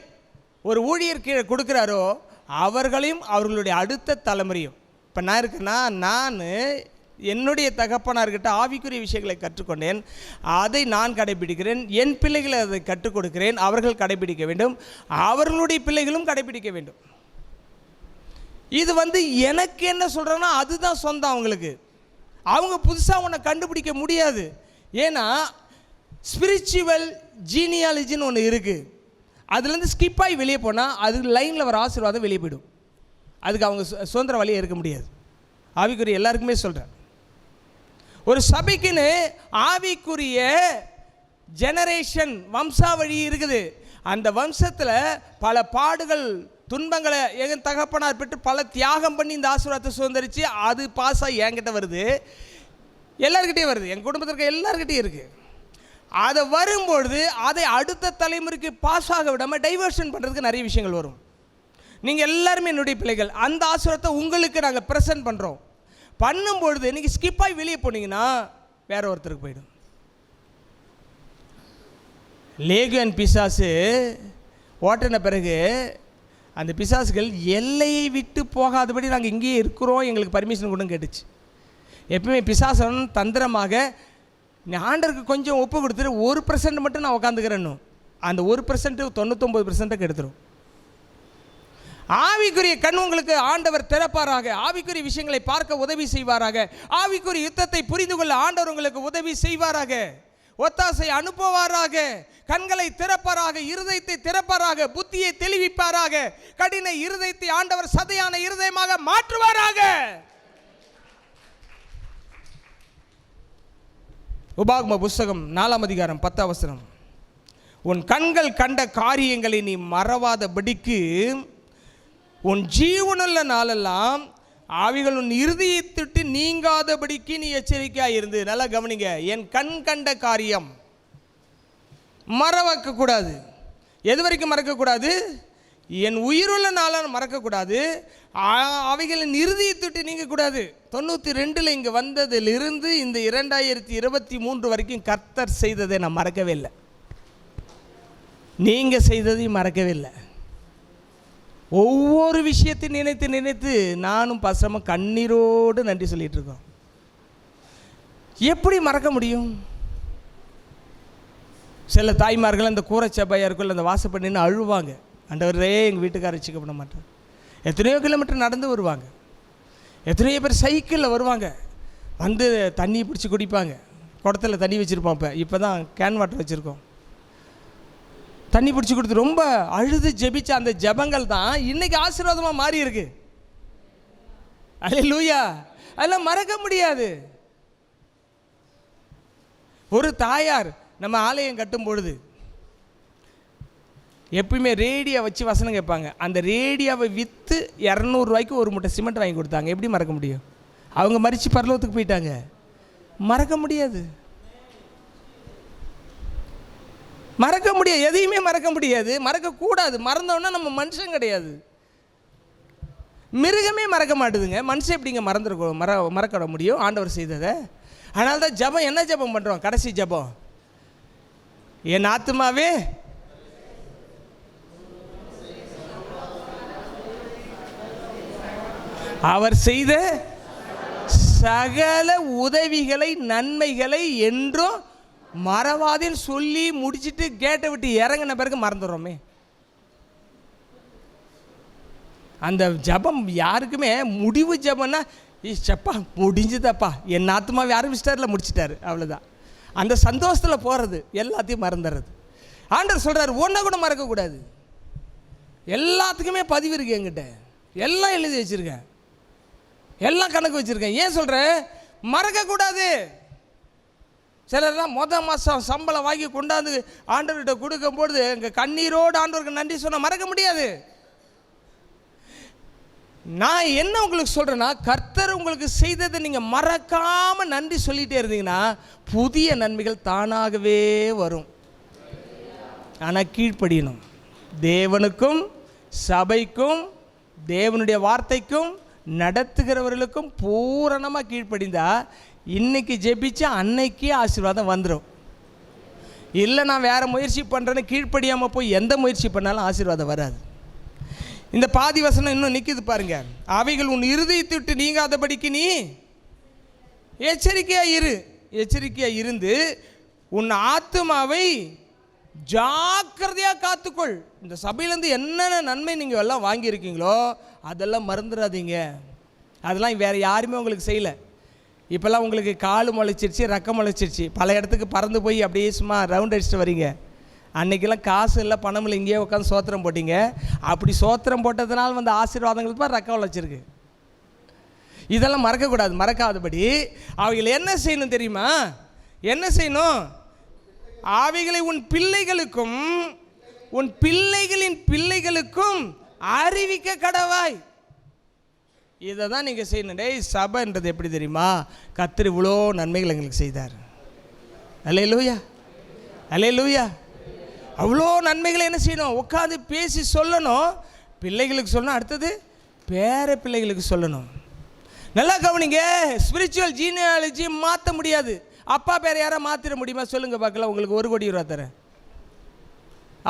ஒரு ஊழியர் கீழே கொடுக்குறாரோ அவர்களையும் அவர்களுடைய அடுத்த தலைமுறையும். இப்போ நான் இருக்குன்னா, நான் என்னுடைய தகப்பனார்கிட்ட ஆவிக்குரிய விஷயங்களை கற்றுக்கொண்டேன், அதை நான் கடைபிடிக்கிறேன், என் பிள்ளைகளை அதை கற்றுக் கொடுக்கிறேன், அவர்கள் கடைபிடிக்க வேண்டும், அவர்களுடைய பிள்ளைகளும் கடைபிடிக்க வேண்டும். இது எனக்கு என்ன சொல்கிறேன்னா அதுதான் சொந்தம் அவங்களுக்கு. அவங்க புதுசாக உன்னை கண்டுபிடிக்க முடியாது. ஏன்னா ஸ்பிரிச்சுவல் ஜீனியாலஜின்னு ஒன்று இருக்குது. அதுலேருந்து ஸ்கிப் ஆகி வெளியே போனால் அது லைனில் வர ஆசீர்வாதம் வெளியே போயிடும். அதுக்கு அவங்க சுதந்திர வழியை இருக்க முடியாது. ஆவிக்குரிய எல்லாருக்குமே சொல்கிறேன், ஒரு சபைக்குன்னு ஆவிக்குரிய ஜெனரேஷன் வம்சாவழி இருக்குது. அந்த வம்சத்தில் பல பாடுகள் துன்பங்களை எங்கள் தகப்பனார் பெற்று பல தியாகம் பண்ணி இந்த ஆசீர்வாதத்தை சுதந்திரிச்சு அது பாஸ் ஆகி என்கிட்ட வருது, எல்லாருக்கிட்டே வருது, எங்கள் குடும்பத்திற்கு எல்லாருக்கிட்டையும் இருக்குது. அதை வரும்பொழுது அதை அடுத்த தலைமுறைக்கு பாஸ் ஆக விடாமல் டைவர்ஷன் பண்ணுறதுக்கு நிறைய விஷயங்கள் வரும். நீங்கள் எல்லாருமே என்னுடைய பிள்ளைகள், அந்த ஆசீர்வாதத்தை உங்களுக்கு நாங்கள் ப்ரெசென்ட் பண்ணுறோம். பண்ணும்பொழுது நீங்கள் ஸ்கிப் ஆகி வெளியே போனீங்கன்னா வேற ஒருத்தருக்கு போயிடும். லேகியன் பிசாசு ஓட்டின பிறகு அந்த பிசாசுகள் எல்லையை விட்டு போகாதபடி நாங்கள் இங்கேயே இருக்கிறோம், எங்களுக்கு பர்மிஷன் கூட கேட்டுச்சு. எப்பவுமே பிசாசன் தந்திரமாக ஆண்டருக்கு கொஞ்சம் ஒப்பு கொடுத்துட்டு 1% மட்டும் நான் உட்காந்துக்கிறேன்னு, அந்த 1% 99% எடுத்துரும். ஆவிக்குரிய கண் உங்களுக்கு ஆண்டவர் திறப்பாராக, ஆவிக்குரிய விஷயங்களை பார்க்க உதவி செய்வாராக, ஆவிக்குரிய யுத்தத்தை புரிந்து கொள்ள ஆண்டவர் உங்களுக்கு உதவி செய்வாராக, ஒத்தாசை அனுப்புவாராக, கண்களை திறப்பாராக, இருதயத்தை திறப்பாராக, புத்தியை தெளிவிப்பாராக, கடின இருதயத்தை ஆண்டவர் சதையான இருதயமாக மாற்றுவாராக. உபாகம புஸ்தகம் 4ஆம் அதிகாரம் 10ஆம் வசனம், உன் கண்கள் கண்ட காரியங்களை நீ மறவாதபடிக்கு உன் ஜீவனுள்ள நாளெல்லாம் ஆவிகள் உன் இருதயத்திட்டு நீங்காதபடிக்கு நீ எச்சரிக்கையாக இருந்து. நல்லா கவனிங்க, என் கண் கண்ட காரியம் மறக்கக்கூடாது. எது வரைக்கும் மறக்கக்கூடாது? என் உயிருள்ள நாளான மறக்கக்கூடாது, அவைகளின் இருதயத்திட்டு நீங்கக்கூடாது. 92 இங்கே வந்ததிலிருந்து இந்த 2023 வரைக்கும் கர்த்தர் செய்ததை நான் மறக்கவே இல்லை, நீங்கள் செய்ததையும் மறக்கவே இல்லை. ஒவ்வொரு விஷயத்தை நினைத்து நினைத்து நானும் பசமும் கண்ணீரோடு நன்றி சொல்லிட்டு இருக்கோம். எப்படி மறக்க முடியும்? சில தாய்மார்கள் அந்த கூரைச்சபையாருக்குள்ள அந்த வாசப்படி நின்று அழுவாங்க, ஆண்டவரே எங்கள் வீட்டுக்காரர் ரட்சிக்கப்பட மாட்டார். எத்தனையோ கிலோமீட்டர் நடந்து வருவாங்க, எத்தனையோ பேர் சைக்கிளில் வருவாங்க, வந்து தண்ணி பிடிச்சி குடிப்பாங்க. குடத்தில் தண்ணி வச்சுருப்போம், இப்போ தான் கேன் வாட்டர் வச்சுருக்கோம். தண்ணி பிடிச்சி கொடுத்து ரொம்ப அழுது ஜெபிச்ச அந்த ஜெபங்கள் தான் இன்னைக்கு ஆசீர்வாதமாக மாறி இருக்கு. அல்லேலூயா. அதெல்லாம் மறக்க முடியாது. ஒரு தாயார் நம்ம ஆலயம் கட்டும் பொழுது எப்பயுமே ரேடியோ வச்சு வசனம் கேட்பாங்க. அந்த ரேடியோவை விற்று 200 ரூபாய்க்கு ஒரு மூட்டை சிமெண்ட் வாங்கி கொடுத்தாங்க. எப்படி மறக்க முடியும்? அவங்க மறித்து பரலோகத்துக்கு போயிட்டாங்க. மறக்க முடியாது, மறக்க முடியாது, எதையுமே மறக்க முடியாது, மறக்கக்கூடாது. மறந்தோன்னா நம்ம மனுஷன் கிடையாது, மிருகமே மறக்க மாட்டுதுங்க. மனுஷன் எப்படிங்க மறக்க முடியும் ஆண்டவர் செய்ததை? அதனால தான் ஜபம், என்ன ஜபம் பண்ணுறோம்? கடைசி ஜபம், என் ஆத்துமாவே அவர் செய்த சகல உதவிகளை நன்மைகளை என்றும் மறவாதின்னு சொல்லி முடிச்சுட்டு கேட்டை விட்டு இறங்கின பிறகு மறந்துடுறோமே. அந்த ஜபம் யாருக்குமே முடிவு ஜபம்னா சப்பா முடிஞ்சுதாப்பா என் ஆத்துமாவை ஆரம்பிச்சிட்டார்ல முடிச்சிட்டாரு, அவ்வளோதான். அந்த சந்தோஷத்தில் போகிறது எல்லாத்தையும் மறந்துடுறது. ஆண்டவர் சொல்கிறார், ஒன்றை கூட மறக்கக்கூடாது. எல்லாத்துக்குமே பதிவு இருக்கு என்கிட்ட, எல்லாம் எழுதி வச்சுருக்கேன், எல்லாம் கணக்கு வச்சுருக்கேன். ஏன் சொல்கிறேன்? மறக்கக்கூடாது. சிலர்லாம் மாதம் சம்பளம் வாங்கி கொண்டாந்து ஆண்டவர்கிட்ட கொடுக்கும்பொழுது எங்கள் கண்ணீரோடு ஆண்டவருக்கு நன்றி சொன்னால் மறக்க முடியாது. நான் என்ன உங்களுக்கு சொல்கிறேன்னா, கர்த்தர் உங்களுக்கு செய்ததை நீங்கள் மறக்காமல் நன்றி சொல்லிகிட்டே இருந்தீங்கன்னா புதிய நன்மைகள் தானாகவே வரும். ஆனால் கீழ்ப்படியணும். தேவனுக்கும் சபைக்கும் தேவனுடைய வார்த்தைக்கும் நடத்துகிறவர்களுக்கும் பூரணமாக கீழ்ப்படிந்தா இன்னைக்கு ஜெபிச்சா அன்னைக்கே ஆசீர்வாதம் வந்துடும். இல்லை நான் வேறு முயற்சி பண்ணுறேன்னு கீழ்ப்படியாமல் போய் எந்த முயற்சி பண்ணாலும் ஆசீர்வாதம் வராது. இந்த பாதி வசனம் இன்னும் நிற்கிது பாருங்க. அவைகள் உன் இருதயத்தை விட்டு நீங்காதபடிக்கு நீ எச்சரிக்கையாக இருந்து உன் ஆத்துமாவை ஜாக்கிரதையாக காத்துக்கொள். இந்த சபையிலேருந்து என்னென்ன நன்மை நீங்கள் எல்லாம் வாங்கியிருக்கீங்களோ அதெல்லாம் மறந்துடாதீங்க. அதெல்லாம் வேறு யாருமே உங்களுக்கு செய்யலை. இப்போல்லாம் உங்களுக்கு கால் முளைச்சிருச்சு, ரக்கம் முளைச்சிருச்சு, பல இடத்துக்கு பறந்து போய் அப்படியே சும்மா ரவுண்ட் அடிச்சுட்டு வரீங்க. அன்றைக்கெல்லாம் காசு இல்லை, பணம் இல்லை, இங்கேயே உட்காந்து சோத்திரம் போட்டிங்க. அப்படி சோத்திரம் போட்டதுனால வந்து ஆசீர்வாதங்கள் தான் ரக்கம் முளைச்சிருக்கு. இதெல்லாம் மறக்கக்கூடாது. மறக்காதபடி அவைகள் என்ன செய்யணும் தெரியுமா? என்ன செய்யணும்? அவைகளை உன் பிள்ளைகளுக்கும் உன் பிள்ளைகளின் பிள்ளைகளுக்கும் அறிவிக்க கடவாய். இதை தான் நீங்கள் செய்யணும். டேய், சபைன்றது எப்படி தெரியுமா? கர்த்தர் இவ்வளோ நன்மைகள் எங்களுக்கு செய்தார். அல்லேலூயா, அல்லேலூயா. அவ்வளோ நன்மைகளை என்ன செய்யணும்? உட்காந்து பேசி சொல்லணும். பிள்ளைகளுக்கு சொல்லணும், அடுத்தது பேர பிள்ளைகளுக்கு சொல்லணும். நல்லா கவனிங்க. ஸ்பிரிச்சுவல் ஜீனியாலஜி மாற்ற முடியாது. அப்பா பேரை யாராவது மாற்றிட முடியுமா? சொல்லுங்கள் பார்க்கலாம். உங்களுக்கு 1 கோடி ரூபா தரேன்,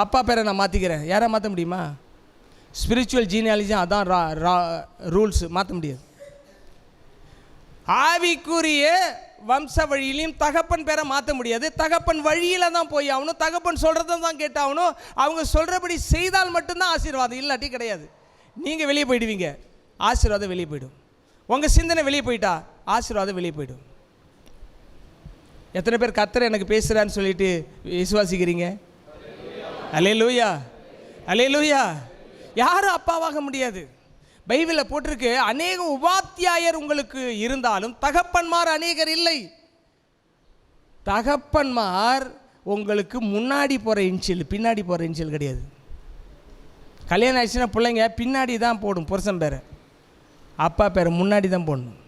அப்பா பேரை நான் மாற்றிக்கிறேன். யாராவது மாற்ற முடியுமா? ஸ்பிரிச்சுவல் ஜீனியாலஜி அதான் ரூல்ஸ், மாற்ற முடியாது. ஆவிக்குரிய வம்ச வழியிலையும் தகப்பன் பேரை மாற்ற முடியாது. தகப்பன் வழியில் தான் போய் ஆகணும். தகப்பன் சொல்கிறத தான் கேட்டாகணும். அவங்க சொல்கிறபடி செய்தால் மட்டும்தான் ஆசீர்வாதம், இல்லாட்டி கிடையாது. நீங்கள் வெளியே போயிடுவீங்க, ஆசீர்வாதம் வெளியே போயிடும். உங்கள் சிந்தனை வெளியே போயிட்டா ஆசீர்வாதம் வெளியே போயிடும். எத்தனை பேர் கர்த்தர் எனக்கு பேசுகிறான்னு சொல்லிட்டு விசுவாசிக்கிறீங்க? அல்லேலூயா, அல்லேலூயா. யாரும் அப்பாவாக முடியாது. பைபிளில் போட்டிருக்கு, அநேக உபாத்தியாயர் உங்களுக்கு இருந்தாலும் தகப்பன்மார் அநேகர் இல்லை. தகப்பன்மார் உங்களுக்கு முன்னாடி போகிற இன்சியல், பின்னாடி போகிற இன்சியல் கிடையாது. கல்யாணம் ஆயிடுச்சுன்னா பிள்ளைங்க பின்னாடி தான் போடும் புருஷன் பேரை, அப்பா பேரை முன்னாடி தான் போடணும்.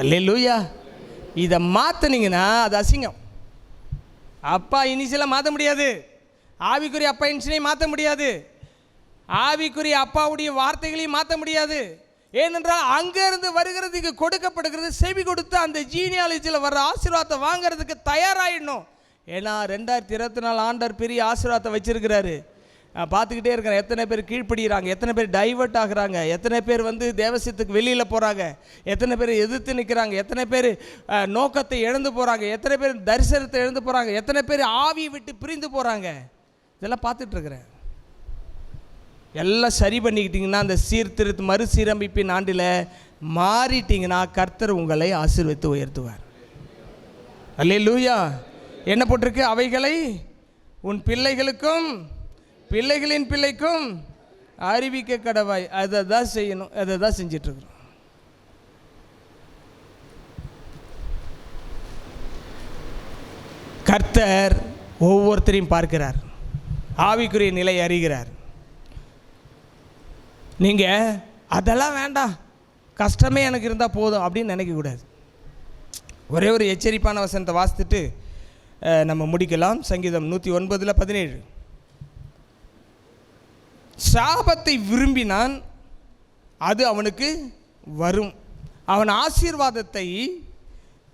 அல்லேலூயா. இதை மாற்றினீங்கன்னா அது அசிங்கம். அப்பா இனிஷியலாக மாற்ற முடியாது. ஆவிக்குரிய அப்பா இன்சியலை மாற்ற முடியாது. ஆவிக்குரிய அப்பாவுடைய வார்த்தைகளையும் மாற்ற முடியாது. ஏனென்றால் அங்கேருந்து வருகிறதுக்கு கொடுக்கப்படுகிறது. செவி கொடுத்து அந்த ஜீனியாலஜியில் வர்ற ஆசீர்வாதத்தை வாங்கிறதுக்கு தயாராகிடணும். ஏன்னா 2024 ஆண்டவர் பெரிய ஆசீர்வாதத்தை வச்சிருக்கிறாரு. பார்த்துக்கிட்டே இருக்கிறேன். எத்தனை பேர் கீழ்ப்படுகிறாங்க, எத்தனை பேர் டைவர்ட் ஆகுறாங்க, எத்தனை பேர் வந்து தேவசத்துக்கு வெளியில் போகிறாங்க, எத்தனை பேர் எதிர்த்து நிற்கிறாங்க, எத்தனை பேர் நோக்கத்தை இழந்து போகிறாங்க, எத்தனை பேர் தரிசனத்தை இழந்து போகிறாங்க, எத்தனை பேர் ஆவியை விட்டு பிரிந்து போகிறாங்க. இதெல்லாம் பார்த்துட்ருக்குறேன். எல்லாம் சரி பண்ணிக்கிட்டிங்கன்னா, அந்த சீர்திருத்த மறுசீரமைப்பின் ஆண்டில் மாறிட்டிங்கன்னா கர்த்தர் உங்களை ஆசீர்வதித்து உயர்த்துவார். அல்லேலூயா. என்ன போட்டிருக்கு? அவைகளை உன் பிள்ளைகளுக்கும் பிள்ளைகளின் பிள்ளைக்கும் அறிவிக்க கடவாய். அதை தான் செய்யணும். அதை தான் செஞ்சிட்ருக்குறோம். கர்த்தர் ஒவ்வொருத்தரையும் பார்க்கிறார், ஆவிக்குரிய நிலை அறிகிறார். நீங்கள் அதெல்லாம் வேண்டாம், கஷ்டமே எனக்கு இருந்தால் போதும் அப்படின்னு நினைக்கக்கூடாது. ஒரே ஒரு எச்சரிப்பான வசனத்தை வாசித்துட்டு நம்ம முடிக்கலாம். சங்கீதம் 109:17. சாபத்தை விரும்பினான், அது அவனுக்கு வரும். அவன் ஆசீர்வாதத்தை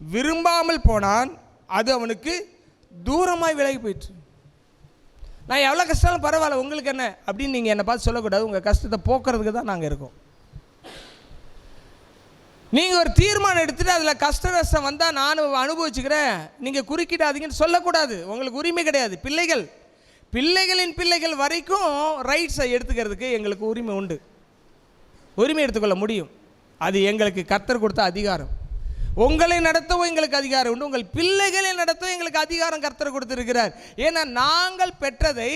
விரும்பாமல் போனான், அது அவனுக்கு தூரமாய் விலகி போயிற்று. நான் எவ்வளோ கஷ்டம் பரவாயில்ல, உங்களுக்கு என்ன அப்படின்னு நீங்கள் என்னை பார்த்து சொல்லக்கூடாது. உங்கள் கஷ்டத்தை போக்குறதுக்கு தான் நாங்கள் இருக்கோம். நீங்கள் ஒரு தீர்மானம் எடுத்துகிட்டு அதில் கஷ்ட நஷ்டம் வந்தால் நான் அனுபவிச்சுக்கிறேன், நீங்கள் குறுக்கிடாதீங்கன்னு சொல்லக்கூடாது. உங்களுக்கு உரிமை கிடையாது. பிள்ளைகளின் பிள்ளைகள் வரைக்கும் ரைட்ஸை எடுத்துக்கிறதுக்கு எங்களுக்கு உரிமை உண்டு. உரிமை எடுத்துக்கொள்ள முடியும். அது எங்களுக்கு கர்த்தர் கொடுத்த அதிகாரம். உங்களை நடத்தவும் எங்களுக்கு அதிகாரம் உண்டு. உங்கள் பிள்ளைகளை நடத்தவும் எங்களுக்கு அதிகாரம் கர்த்தர் கொடுத்திருக்கிறார். ஏன்னா நாங்கள் பெற்றதை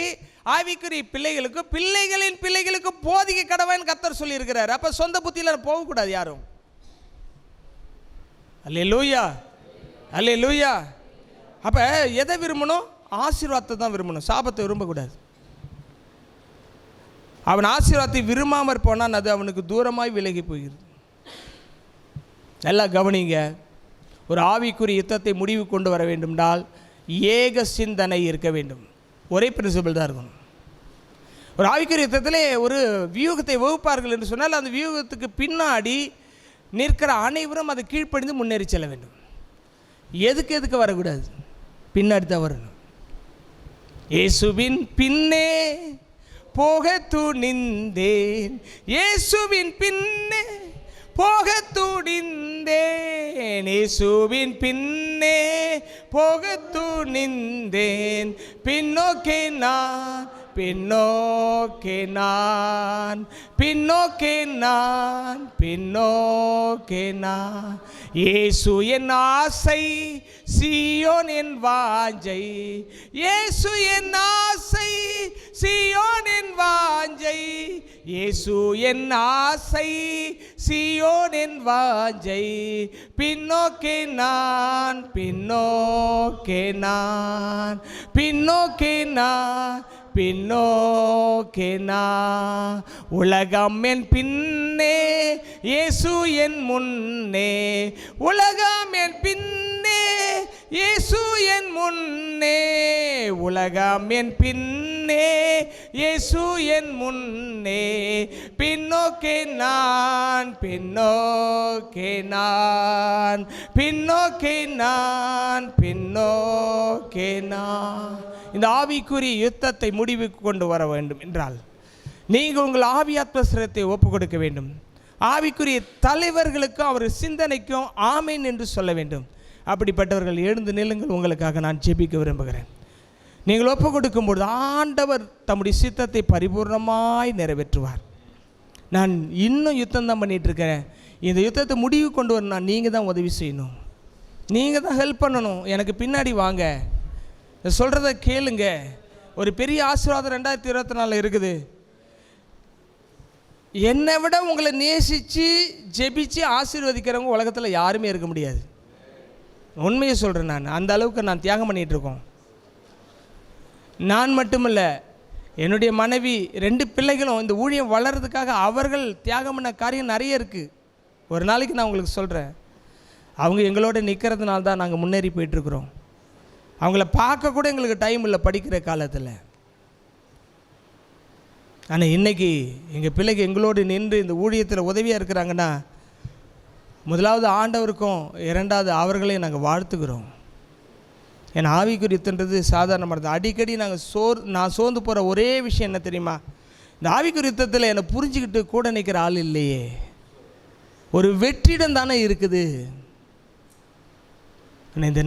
ஆவிக்குரிய பிள்ளைகளுக்கு பிள்ளைகளின் பிள்ளைகளுக்கு போதிக்க கடவைன்னு கர்த்தர் சொல்லியிருக்கிறார். அப்போ சொந்த புத்தியில் போகக்கூடாது யாரும். அல்லேலூயா, அல்லேலூயா. அப்போ எதை விரும்பணும்? ஆசீர்வாதத்தை தான் விரும்பணும், சாபத்தை விரும்பக்கூடாது. அவன் ஆசீர்வாதத்தை விரும்பாமற் போனான், அது அவனுக்கு தூரமாய் விலகி போகிறது. நல்லா கவனிங்க. ஒரு ஆவிக்குரிய யுத்தத்தை முடிவு கொண்டு வர வேண்டுமென்றால் ஏக சிந்தனை இருக்க வேண்டும். ஒரே பிரின்சிபல் தான் இருக்கணும். ஒரு ஆவிக்குரிய யுத்தத்திலே ஒரு வியூகத்தை வகுப்பார்கள் என்று சொன்னால் அந்த வியூகத்துக்கு பின்னாடி நிற்கிற அனைவரும் அதை கீழ்ப்படிந்து முன்னேறி செல்ல வேண்டும். எதுக்கு வரக்கூடாது, பின்னாடி தான் வரணும். இயேசுவின் பின்னே போக துணிந்தேன், இயேசுவின் பின்னே போக துணிந்தேன், இயேசுவின் பின்னே போக துணிந்தேன், பின்னோக்கே நான் பின்னோக்கே நான் பின்னோக்கே நான் பின்னோக்கே நான். இயேசு என் ஆசை, சீயோன் என் வாஞ்சை, இயேசு என் ஆசை, சீயோன் என் வாஞ்சை, இயேசு என் ஆசை, சீயோன் என் வாஞ்சை, பின்னோக்கே நான் பின்னோக்கே நான் பின்னோக்கே நான் பின்னோக்கே நான். உலகம் என் பின்னே, இயேசு என் முன்னே, உலகம் என் பின்னே, இயேசு என் முன்னே, உலகம் என் பின்னே, இயேசு என் முன்னே, பின்னோக்கே நான் பின்னோக்கே நான் பின்னோக்கே நான் பின்னோக்கே நான். இந்த ஆவிக்குரிய யுத்தத்தை முடிவுக்கு கொண்டு வர வேண்டும் என்றால் நீங்கள் உங்கள் ஆவியாத்மஸ்திரத்தை ஒப்புக் கொடுக்க வேண்டும். ஆவிக்குரிய தலைவர்களுக்கும் அவர் சிந்தனைக்கும் ஆமேன் என்று சொல்ல வேண்டும். அப்படிப்பட்டவர்கள் எழுந்து நில்லுங்கள், உங்களுக்காக நான் ஜெபிக்க விரும்புகிறேன். நீங்கள் ஒப்புக் கொடுக்கும்போது ஆண்டவர் தம்முடைய சித்தத்தை பரிபூர்ணமாய் நிறைவேற்றுவார். நான் இன்னும் யுத்தம் தான் பண்ணிகிட்டு இருக்கிறேன். இந்த யுத்தத்தை முடிவு கொண்டு வரணும், நீங்கள் தான் உதவி செய்யணும், நீங்கள் தான் ஹெல்ப் பண்ணணும். எனக்கு பின்னாடி வாங்க, சொல்கிறத கேளுங்க. ஒரு பெரிய ஆசீர்வாதம் 2024 இருக்குது. என்னை விட உங்களை நேசித்து ஜெபிச்சு ஆசீர்வதிக்கிறவங்க உலகத்தில் யாருமே இருக்க முடியாது. உண்மையை சொல்கிறேன். நான் அந்த அளவுக்கு நான் தியாகம் பண்ணிகிட்ருக்கோம். நான் மட்டுமல்ல, என்னுடைய மனைவி, 2 பிள்ளைகளும் இந்த ஊழியம் வளர்கிறதுக்காக அவர்கள் தியாகம் பண்ண காரியம் நிறைய இருக்குது. ஒரு நாளைக்கு நான் உங்களுக்கு சொல்கிறேன். அவங்க எங்களோட நிற்கிறதுனால தான் நாங்கள் முன்னேறி போயிட்டுருக்குறோம். அவங்கள பார்க்க கூட எங்களுக்கு டைம் இல்லை படிக்கிற காலத்தில். ஆனால் இன்றைக்கி எங்கள் பிள்ளைக்கு எங்களோடு நின்று இந்த ஊழியத்தில் உதவியாக இருக்கிறாங்கன்னா, முதலாவது ஆண்டவருக்கும், 2வது அவர்களையும் நாங்கள் வாழ்த்துக்கிறோம். ஏன்னா ஆவிக்குரியத்துன்றது சாதாரணமானது. அடிக்கடி நான் சோர்ந்து போகிற ஒரே விஷயம் என்ன தெரியுமா? இந்த ஆவிக்குரியத்தில் என்னை புரிஞ்சுக்கிட்டு கூட நிற்கிற ஆள் இல்லையே. ஒரு வெற்றிடம் தானே இருக்குது. இந்த